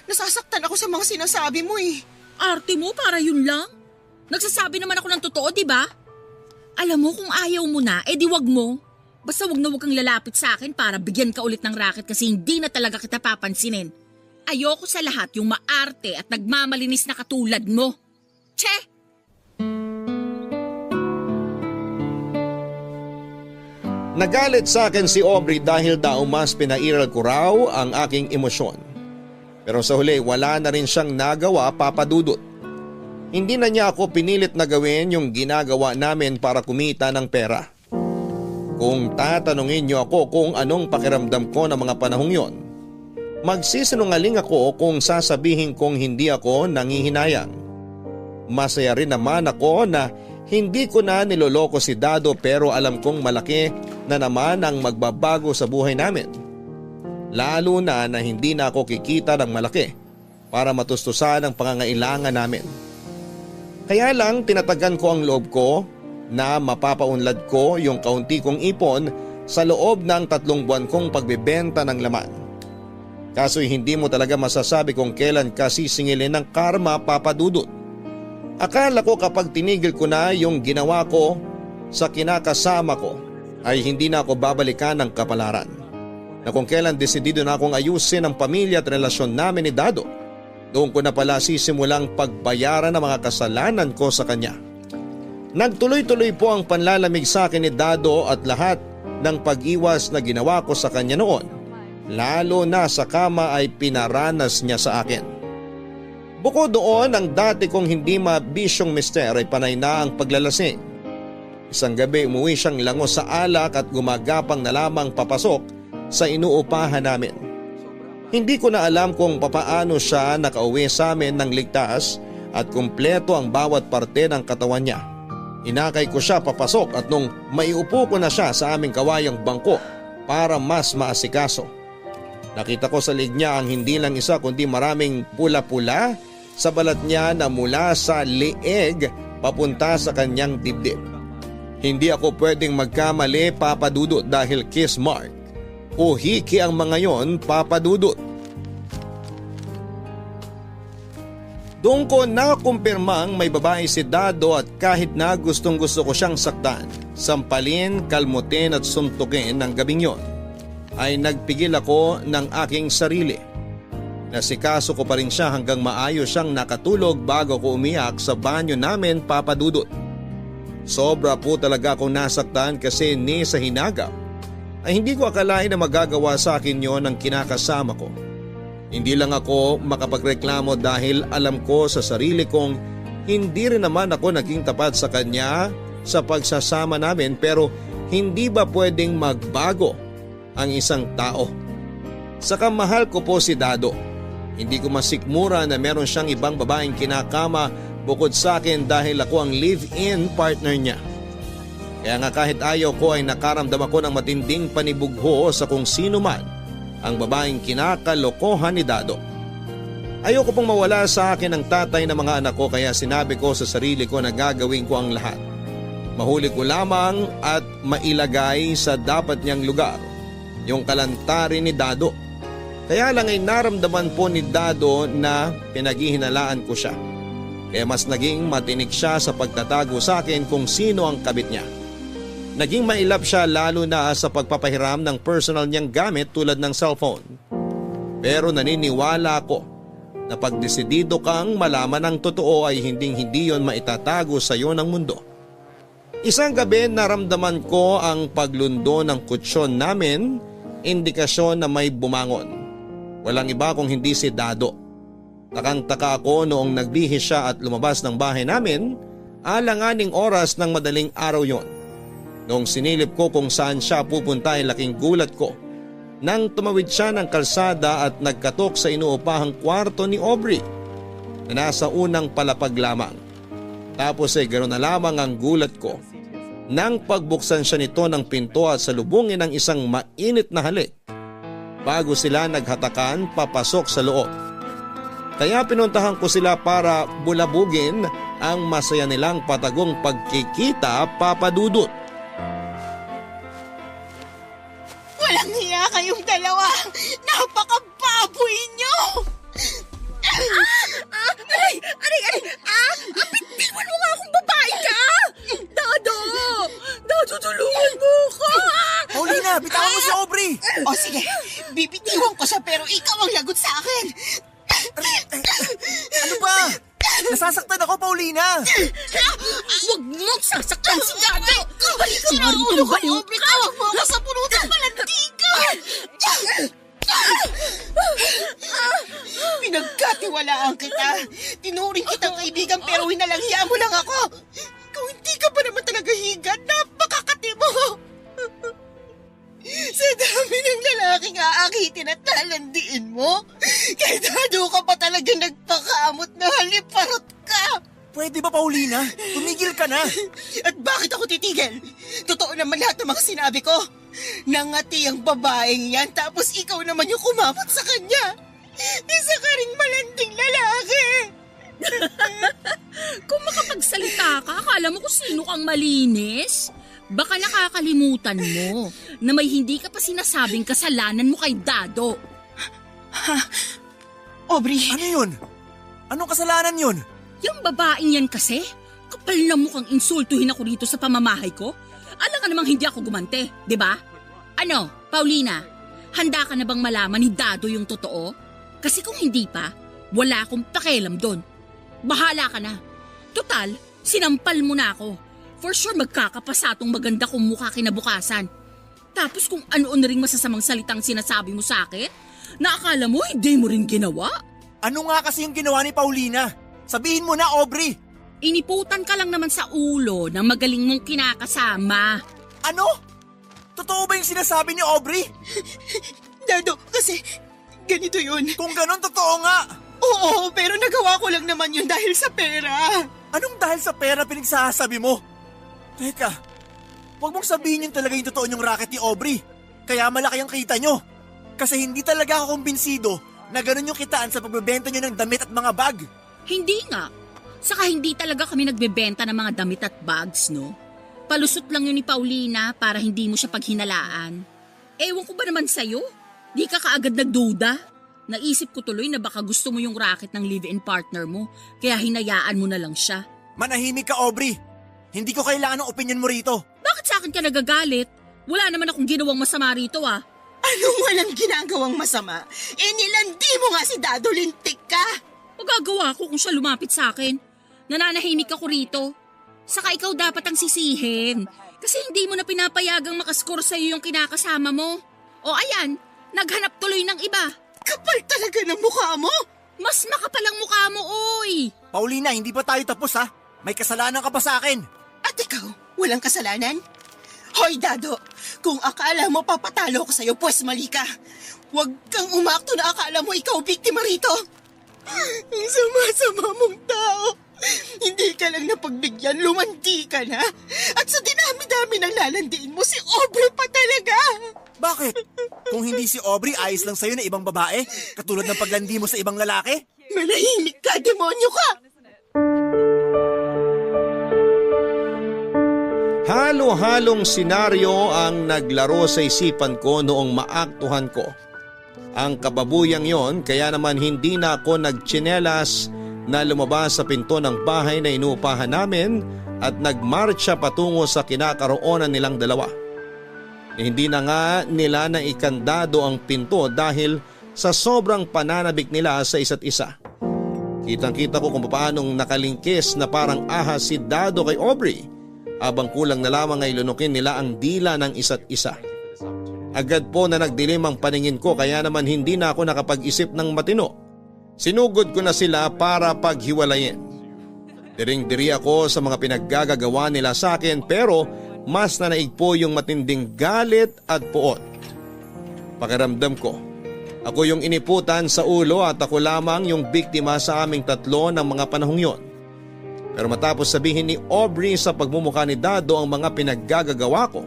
Nasasaktan ako sa mga sinasabi mo eh. Arte mo para yun lang? Nagsasabi naman ako ng totoo, di ba? Alam mo kung ayaw mo na, di wag mo. Basta wag na wag kang lalapit sa akin para bigyan ka ulit ng racket kasi hindi na talaga kita papansinin. Ayoko sa lahat yung maarte at nagmamalinis na katulad mo. Che! Nagalit sa akin si Aubrey dahil daw mas pinairal ko raw ang aking emosyon. Pero sa huli wala na rin siyang nagawa, Papa Dudut. Hindi na niya ako pinilit na gawin yung ginagawa namin para kumita ng pera. Kung tatanungin niyo ako kung anong pakiramdam ko ng mga panahong yon, magsisinungaling ako kung sasabihin kong hindi ako nangihinayang. Masaya rin naman ako na hindi ko na niloloko si Dado pero alam kong malaki na naman ang magbabago sa buhay namin. Lalo na hindi na ako kikita ng malaki para matustusan ang pangangailangan namin. Kaya lang tinatagan ko ang loob ko na mapapaunlad ko yung kaunti kong ipon sa loob ng 3 buwan kong pagbebenta ng laman. Kaso'y hindi mo talaga masasabi kung kailan ka sisingilin ng karma, Papa Dudut. Akala ko kapag tinigil ko na yung ginawa ko sa kinakasama ko ay hindi na ako babalikan ng kapalaran. Na kung kailan desidido na akong ayusin ang pamilya at relasyon namin ni Dado, doon ko na pala sisimulang pagbayaran ng mga kasalanan ko sa kanya. Nagtuloy-tuloy po ang panlalamig sa akin ni Dado at lahat ng pag-iwas na ginawa ko sa kanya noon, lalo na sa kama ay pinaranas niya sa akin. Bukod doon, ang dati kong hindi mabisyong mister ay panay na ang paglalasing. Isang gabi umuwi siyang langos sa alak at gumagapang na lamang papasok sa inuupahan namin. Hindi ko na alam kung papaano siya nakauwi sa amin ng ligtas at kumpleto ang bawat parte ng katawan niya. Inakay ko siya papasok at nung maiupo ko na siya sa aming kawayang bangko para mas maasikaso. Nakita ko sa lig niya ang hindi lang isa kundi maraming pula-pula sa balat niya na mula sa leeg papunta sa kanyang dibdib. Hindi ako pwedeng magkamali, Papa Dudut, dahil kiss mark o hiki ang mga yon, Papa Dudut. Doon ko nakumpirmang may babae si Dado at kahit na gustong gusto ko siyang saktan, sampalin, kalmutin at suntukin ng gabing yon, ay nagpigil ako ng aking sarili. Nasikaso ko pa rin siya hanggang maayos siyang nakatulog bago ko umiyak sa banyo namin, Papa Dudut. Sobra po talaga akong nasaktan kasi ni sa hinagaw ay hindi ko akalain na magagawa sa akin yon ng kinakasama ko. Hindi lang ako makapagreklamo dahil alam ko sa sarili kong hindi rin naman ako naging tapat sa kanya sa pagsasama namin, pero hindi ba pwedeng magbago ang isang tao? Saka mahal ko po si Dado. Hindi ko masikmura na meron siyang ibang babaeng kinakama bukod sa akin dahil ako ang live-in partner niya. Kaya nga kahit ayaw ko ay nakaramdam ako ng matinding panibugho sa kung sino man ang babaeng kinakalokohan ni Dado. Ayoko pong mawala sa akin ang tatay ng mga anak ko, kaya sinabi ko sa sarili ko na gagawin ko ang lahat. Mahuli ko lamang at mailagay sa dapat niyang lugar yung kalantari ni Dado. Kaya lang ay naramdaman po ni Dado na pinaghihinalaan ko siya. Kaya mas naging matinik siya sa pagtatago sa akin kung sino ang kabit niya. Naging mailap siya lalo na sa pagpapahiram ng personal niyang gamit tulad ng cellphone. Pero naniniwala ako na pag desidido kang malaman ang totoo ay hindi yon maitatago sa iyo ng mundo. Isang gabi naramdaman ko ang paglundo ng kutsyon namin, indikasyon na may bumangon. Walang iba kung hindi si Dado. Takang-taka ako noong nagbihis siya at lumabas ng bahay namin, alanganing oras ng madaling araw yon. Noong sinilip ko kung saan siya pupunta ay laking gulat ko nang tumawid siya ng kalsada at nagkatok sa inuupahang kwarto ni Aubrey na nasa unang palapag lamang. Tapos ay ganoon na lamang ang gulat ko nang pagbuksan siya nito ng pinto at salubungin ng isang mainit na halik bago sila naghatakan papasok sa loob. Kaya pinuntahan ko sila para bulabugin ang masaya nilang patagong pagkikita, Papa Dudut. Walang hiya kayong dalawa! Napakababoy niyo! Bitawan mo nga akong babae ka! Dado! Dado, tulungan mo ko! Paulina, bitawan mo si Aubrey! O sige, bibitiwan ko siya pero ikaw ang lagot sa akin! Ano ba? Nasasaktan ako, Paulina! Huwag mong sasaktan si Dado! Halika nga rito, Ulo ko, baliw Aubrey, ka! tawag mo ako sa pulutang palantikan! Pinagkatiwalaan kita. Tinuring kitang kaibigan pero hinalanghiya mo lang ako. Kung hindi ka pa naman talaga higad, napakakati mo. Sa dami ng lalaking aakitin at lalandiin mo, kaya Dado ka pa talaga nagpakaamot na haliparot ka. Pwede ba, Paulina? Tumigil ka na! At bakit ako titigil? Totoo naman lahat ng mga sinabi ko. Nangati ang babaeng yan tapos ikaw naman yung kumamot sa kanya. Isa ka ring malanding lalaki. Kung makapagsalita ka, akala mo kung sino kang malinis? Baka nakakalimutan mo na may hindi ka pa sinasabing kasalanan mo kay Dado. Aubrey, Ano yun? Anong kasalanan yun? Yung babaeng yan kasi, kapal na mukhang insultuhin ako rito sa pamamahay ko. Alam ka namang hindi ako gumante, di ba? Ano, Paulina, handa ka na bang malaman ni Dado yung totoo? Kasi kung hindi pa, wala akong pakialam doon. Bahala ka na. Total, sinampal mo na ako. For sure magkakapasatong maganda kong mukha kinabukasan. Tapos kung ano-ano ring masasamang salitang sinasabi mo sa akin, na akala mo hindi mo rin ginawa. Ano nga kasi yung ginawa ni Paulina? Sabihin mo na, Aubrey! Iniputan ka lang naman sa ulo ng magaling mong kinakasama. Ano? Totoo ba yung sinasabi ni Aubrey? Dado, kasi ganito yun. Kung ganon, totoo nga! Oo, pero nagawa ko lang naman yun dahil sa pera. Anong dahil sa pera pinagsasabi mo? Teka, huwag mong sabihin yun talaga yung totoo yung racket ni Aubrey. Kaya malaki ang kita nyo. Kasi hindi talaga ako kumbinsido na ganun yung kitaan sa pagbebenta nyo ng damit at mga bag. Hindi nga. Saka hindi talaga kami nagbebenta ng mga damit at bags, no? Palusot lang yun ni Paulina para hindi mo siya paghinalaan. Ewan ko ba naman sa'yo? Di ka kaagad nagduda? Naisip ko tuloy na baka gusto mo yung racket ng live-in partner mo, kaya hinayaan mo na lang siya. Manahimik ka, Aubrey. Hindi ko kailangan ng opinion mo rito. Bakit sa akin ka nagagalit? Wala naman akong ginawang masama rito ah. Anong walang ginagawang masama? Nilandi mo nga si Dado, lintik ka! Magagawa ko kung siya lumapit sa akin. Nananahimik ako rito. Saka ikaw dapat ang sisihin. Kasi hindi mo na pinapayagang makascore sa'yo yung kinakasama mo. O ayan, naghanap tuloy ng iba. Kapal talaga ng mukha mo! Mas makapal ang mukha mo, oy! Paulina, hindi pa tayo tapos ha. May kasalanan ka pa sa akin. At ikaw, walang kasalanan? Hoy, Dado, kung akala mo papatalo ko sa'yo, pues mali ka. Huwag kang umakto na akala mo ikaw biktima rito. Ang sama-sama mong tao. Hindi ka lang napagbigyan, lumandi ka na. At sa dinami-dami ng lalandiin mo, si Aubrey pa talaga. Bakit? Kung hindi si Aubrey, ayos lang sa'yo na ibang babae? Katulad ng paglandi mo sa ibang lalaki? Manahimik ka, demonyo ka! Halo-halong senaryo ang naglaro sa isipan ko noong maaktuhan ko. Ang kababuyang yon, kaya naman hindi na ako nagtsinelas na lumabas sa pinto ng bahay na inuupahan namin at nagmarcha patungo sa kinakaroonan nilang dalawa. Hindi na nga nila na ikandado ang pinto dahil sa sobrang pananabik nila sa isa't isa. Kitang-kita ko kung paanong nakalingkis na parang ahas si Dado kay Aubrey habang kulang na lamang ay lunukin nila ang dila ng isa't isa. Agad po na nagdilim ang paningin ko kaya naman hindi na ako nakapag-isip ng matino. Sinugod ko na sila para paghiwalayin. Diring-diri ako sa mga pinaggagawa nila sa akin pero mas nanaig po yung matinding galit at puot. Pakiramdam ko, ako yung iniputan sa ulo at ako lamang yung biktima sa aming tatlo ng mga panahong yon. Pero matapos sabihin ni Aubrey sa pagmumukha ni Dado ang mga pinaggagawa ko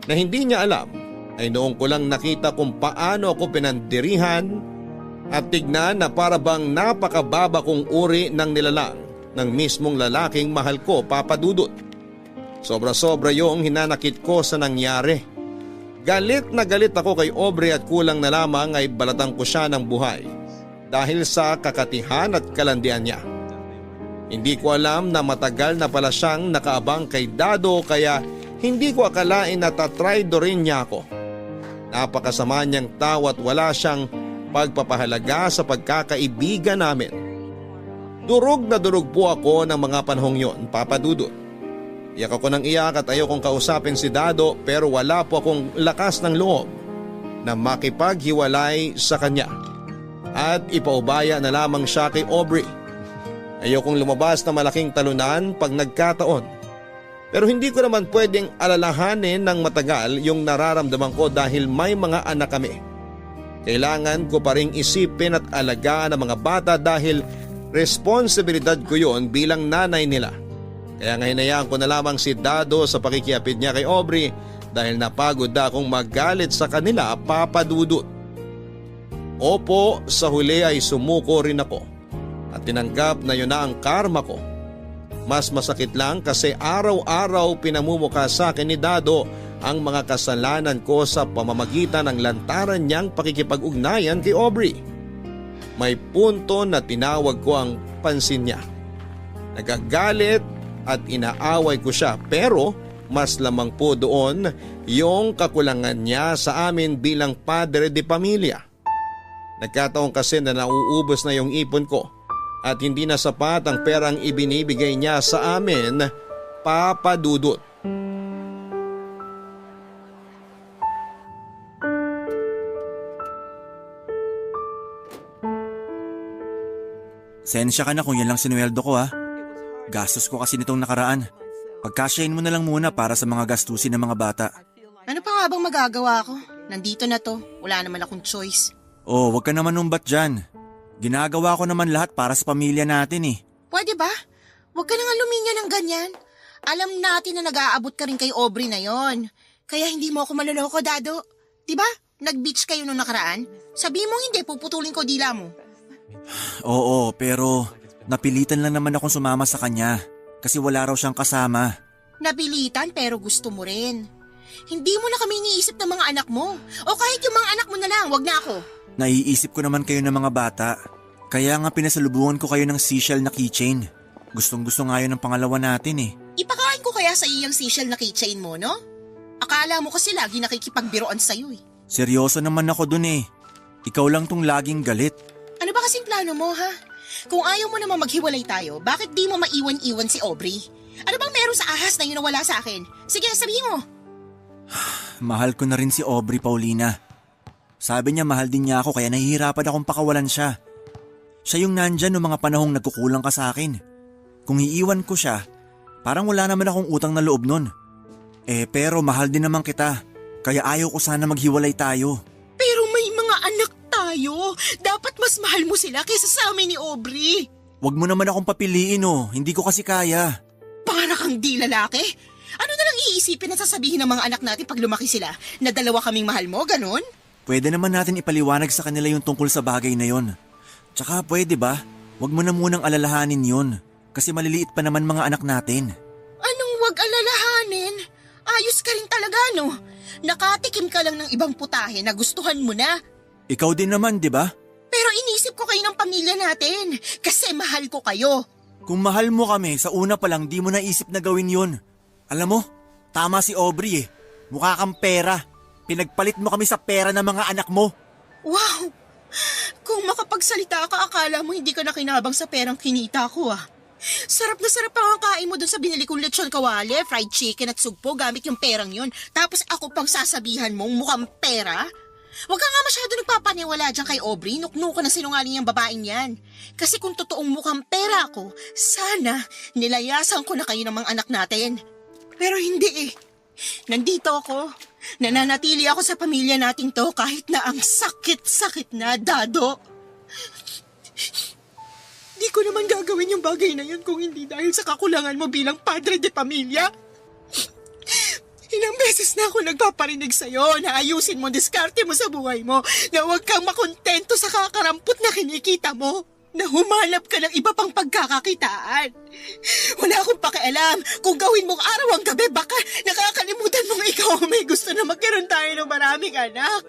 na hindi niya alam, ay noong ko lang nakita kung paano ako pinandirihan at tignan na para bang napakababa kong uri ng nilalang ng mismong lalaking mahal ko, Papa Dudut. Sobra-sobra yung hinanakit ko sa nangyari. Galit na galit ako kay Aubrey at kulang na lamang ay balatan ko siya ng buhay dahil sa kakatihan at kalandian niya. Hindi ko alam na matagal na pala siyang nakaabang kay Dado kaya hindi ko akalain na tatraydo rin niya ako. Napakasama niyang tao at wala siyang pagpapahalaga sa pagkakaibigan namin. Durog na durog po ako ng mga panahong yon, Papa Dudut. Iyak ako ng iyak at ayokong kausapin si Dado pero wala po akong lakas ng loob na makipaghiwalay sa kanya at ipaubaya na lamang siya kay Aubrey. Ayokong lumabas na malaking talunan pag nagkataon. Pero hindi ko naman pwedeng alalahanin ng matagal yung nararamdaman ko dahil may mga anak kami. Kailangan ko pa ring isipin at alagaan ang mga bata dahil responsibilidad ko yon bilang nanay nila. Kaya nga hinayaan ko na lamang si Dado sa pakikiapid niya kay Aubrey dahil napagod na akong magalit sa kanila, Papa Dudut. Opo, sa huli ay sumuko rin ako at tinanggap na yun na ang karma ko. Mas masakit lang kasi araw-araw pinamumukha sa akin ni Dado ang mga kasalanan ko sa pamamagitan ng lantaran niyang pakikipag-ugnayan kay Aubrey. May punto na tinawag ko ang pansin niya. Nagagalit at inaaway ko siya pero mas lamang po doon yung kakulangan niya sa amin bilang padre de pamilya. Nagkataon kasi na nauubos na yung ipon ko at hindi na sapat ang perang ibinibigay niya sa amin, Papa Dudut. Sensya ka na kung yan lang sinuweldo ko ha. Gastos ko kasi nitong nakaraan. Pagkasyahin mo na lang muna para sa mga gastusin ng mga bata. Ano pa nga bang magagawa ko? Nandito na to, wala naman akong choice. Oh, wag ka naman numbat dyan. Ginagawa ko naman lahat para sa pamilya natin eh. Pwede ba? Huwag ka nang luminya ng ganyan. Alam natin na nag-aabot ka rin kay Aubrey na yon. Kaya hindi mo ako maloloko, Dado. Diba? Nag-beach kayo nung nakaraan? Sabi mo hindi, puputulin ko dila mo. Oo, pero napilitan lang naman akong sumama sa kanya kasi wala raw siyang kasama. Napilitan pero gusto mo rin. Hindi mo na kami iniisip ng mga anak mo. O kahit yung mga anak mo na lang, wag na ako. Naiisip ko naman kayo ng mga bata. Kaya nga pinasalubungan ko kayo ng seashell na keychain. Gustong gusto nga yun ng pangalawa natin eh. Ipakain ko kaya sa iyang seashell na keychain mo, no? Akala mo kasi lagi nakikipagbiroan sa'yo eh. Seryoso naman ako dun eh. Ikaw lang tong laging galit. Ano ba kasing plano mo, ha? Kung ayaw mo naman maghiwalay tayo, bakit di mo maiwan-iwan si Aubrey? Ano bang meron sa ahas na yun na wala sa akin? Sige, sabihin mo. Mahal ko na rin si Aubrey, Paulina. Sabi niya mahal din niya ako kaya nahihirapan akong pakawalan siya. Siya yung nandyan noong mga panahong nagkukulang ka sa akin. Kung iiwan ko siya, parang wala naman akong utang na loob nun. Pero mahal din naman kita, kaya ayaw ko sana maghiwalay tayo. Pero may mga anak tayo. Dapat mas mahal mo sila kaysa sa amin ni Aubrey. Wag mo naman akong papiliin oh, hindi ko kasi kaya. Para kang di lalaki. Ano na lang iisipin at sasabihin ng mga anak natin pag lumaki sila? Na dalawa kaming mahal mo, ganun? Pwede naman natin ipaliwanag sa kanila yung tungkol sa bagay na yon. Tsaka pwede ba, wag mo na munang alalahanin yon. Kasi maliliit pa naman mga anak natin. Anong wag alalahanin? Ayos ka rin talaga, no? Nakatikim ka lang ng ibang putahe na gustuhan mo na. Ikaw din naman, di ba? Pero inisip ko kayo ng pamilya natin. Kasi mahal ko kayo. Kung mahal mo kami, sa una pa lang di mo naisip na gawin yon. Alam mo, tama si Aubrey eh. Mukha kang pera. Pinagpalit mo kami sa pera ng mga anak mo. Wow! Kung makapagsalita ka, akala mo hindi ka nakinabang sa perang kinita ko ah. Sarap na sarap ang kain mo dun sa binili kong lechon kawali, fried chicken at sugpo gamit yung perang yun. Tapos ako pang sasabihan mong mukhang pera? Huwag ka nga masyado nagpapaniwala dyan kay Aubrey, nuknuko na sinungaling yung babaeng yan. Kasi kung totoong mukhang pera ako, sana nilayasan ko na kayo ng mga anak natin. Pero hindi eh. Nandito ako. Nananatili ako sa pamilya nating to kahit na ang sakit-sakit na, Dado. Di ko naman gagawin yung bagay na yun kung hindi dahil sa kakulangan mo bilang padre de pamilya. Ilang beses na ako nagpaparinig sa'yo na ayusin mo, diskarte mo sa buhay mo, na huwag kang makontento sa kakarampot na kinikita mo, na humanap ka ng iba pang pagkakakitaan. Wala akong pakialam kung gawin mong araw ang gabi, baka nakakalimutan mong ikaw may gusto na magkaroon tayo ng maraming anak.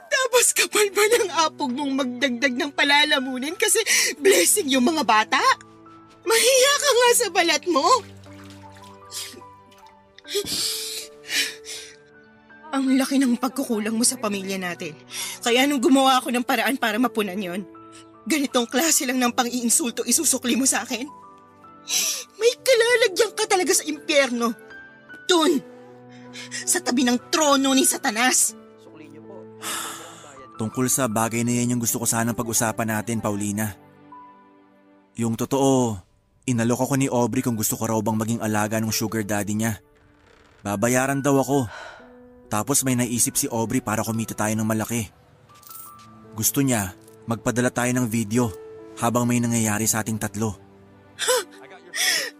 Tapos kapal ba ng apog mong magdagdag ng palalamunin kasi blessing yung mga bata? Mahiya ka nga sa balat mo. Ang laki ng pagkukulang mo sa pamilya natin. Kaya nung gumawa ako ng paraan para mapunan yon, ganitong klase lang ng pang-iinsulto isusukli mo sa akin? May kalalagyan ka talaga sa impyerno. Dun! Sa tabi ng trono ni Satanas. Tungkol sa bagay na yan yung gusto ko sanang pag-usapan natin, Paulina. Yung totoo, inalok ako ni Aubrey kung gusto ko raw bang maging alaga ng sugar daddy niya. Babayaran daw ako. Tapos may naisip si Aubrey para kumita tayo ng malaki. Gusto niya, magpadala tayo ng video habang may nangyayari sa ating tatlo.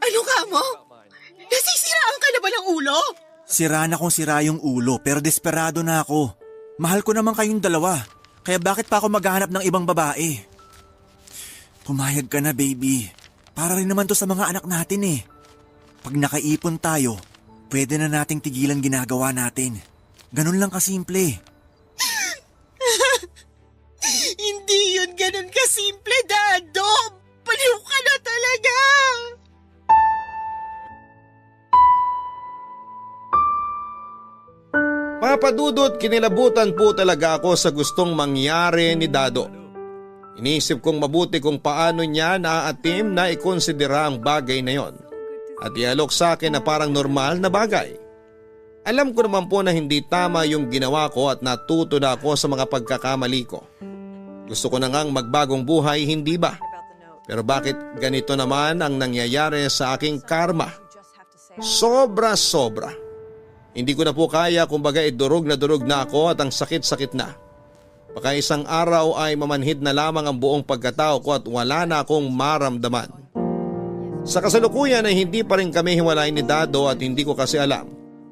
Ano ka mo? Nasisiraan ka na ba ng ulo? Sira na kung sira yung ulo pero desperado na ako. Mahal ko naman kayong dalawa, kaya bakit pa ako maghahanap ng ibang babae? Pumayag ka na, baby. Para rin naman to sa mga anak natin eh. Pag nakaipon tayo, pwede na nating tigilan ginagawa natin. Ganun lang kasimple. Hindi yun ganun kasimple, Dado. Baliw ka na talaga. Papadudot, kinilabutan po talaga ako sa gustong mangyari ni Dado. Inisip kong mabuti kung paano niya naaatim na ikonsidera ang bagay na yon at ialok sa akin na parang normal na bagay. Alam ko naman po na hindi tama yung ginawa ko at natuto na ako sa mga pagkakamali ko. Gusto ko na ngang magbagong buhay, hindi ba? Pero bakit ganito naman ang nangyayari sa aking karma? Sobra-sobra. Hindi ko na po kaya, kumbaga durog na ako at ang sakit-sakit na. Baka isang araw ay mamanhid na lamang ang buong pagkatao ko at wala na akong maramdaman. Sa kasalukuyan ay hindi pa rin kami hiwalay ni Dado at hindi ko kasi alam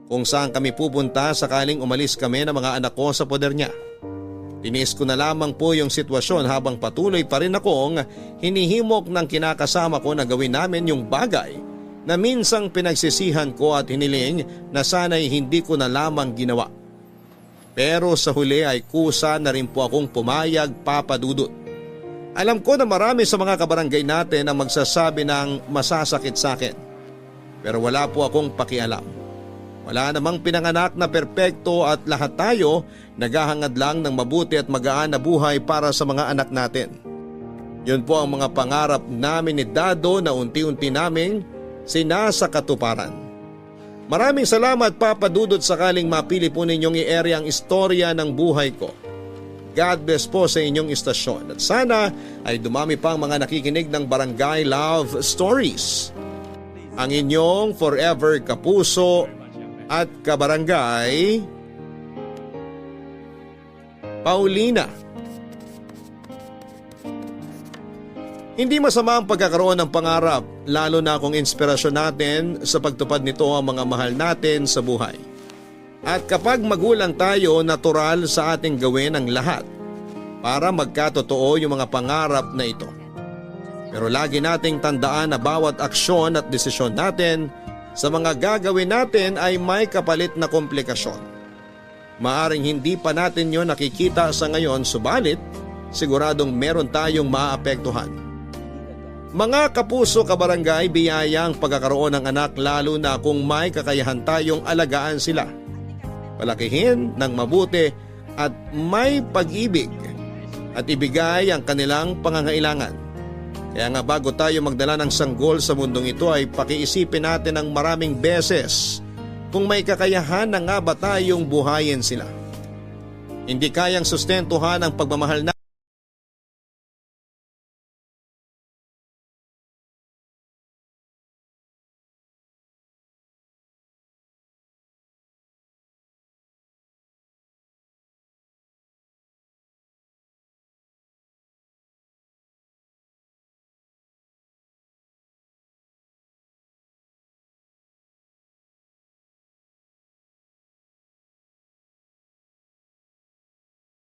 kung saan kami pupunta sakaling umalis kami ng mga anak ko sa poder niya. Tiniis ko na lamang po yung sitwasyon habang patuloy pa rin akong hinihimok ng kinakasama ko na gawin namin yung bagay na minsang pinagsisihan ko at hiniling na sana'y hindi ko na lamang ginawa. Pero sa huli ay kusa na rin po akong pumayag, Papa Dudut. Alam ko na marami sa mga kabarangay natin ang magsasabi ng masasakit sa akin. Pero wala po akong pakialam. Wala namang pinanganak na perpekto at lahat tayo naghahangad lang ng mabuti at magaan na buhay para sa mga anak natin. Yun po ang mga pangarap namin ni Dado na unti-unti naming sinasakatuparan. Maraming salamat, Papa Dudut, sakaling mapili po ninyong i-ere ang istorya ng buhay ko. God bless po sa inyong istasyon at sana ay dumami pang mga nakikinig ng Barangay Love Stories. Ang inyong forever kapuso at kabarangay, Paulina. Hindi masama ang pagkakaroon ng pangarap, lalo na kung inspirasyon natin sa pagtupad nito ang mga mahal natin sa buhay. At kapag magulang tayo, natural sa ating gawin ang lahat para magkatotoo yung mga pangarap na ito. Pero lagi nating tandaan na bawat aksyon at desisyon natin sa mga gagawin natin ay may kapalit na komplikasyon. Maaring hindi pa natin yon nakikita sa ngayon, subalit siguradong meron tayong maaapektuhan. Mga kapuso, kabarangay, biyaya ang pagkakaroon ng anak lalo na kung may kakayahan tayong alagaan sila. Palakihin ng mabuti at may pag-ibig at ibigay ang kanilang pangangailangan. Kaya nga bago tayo magdala ng sanggol sa mundong ito ay pakiisipin natin ng maraming beses kung may kakayahan na nga ba tayong buhayin sila. Hindi kayang sustentuhan ang pagmamahal na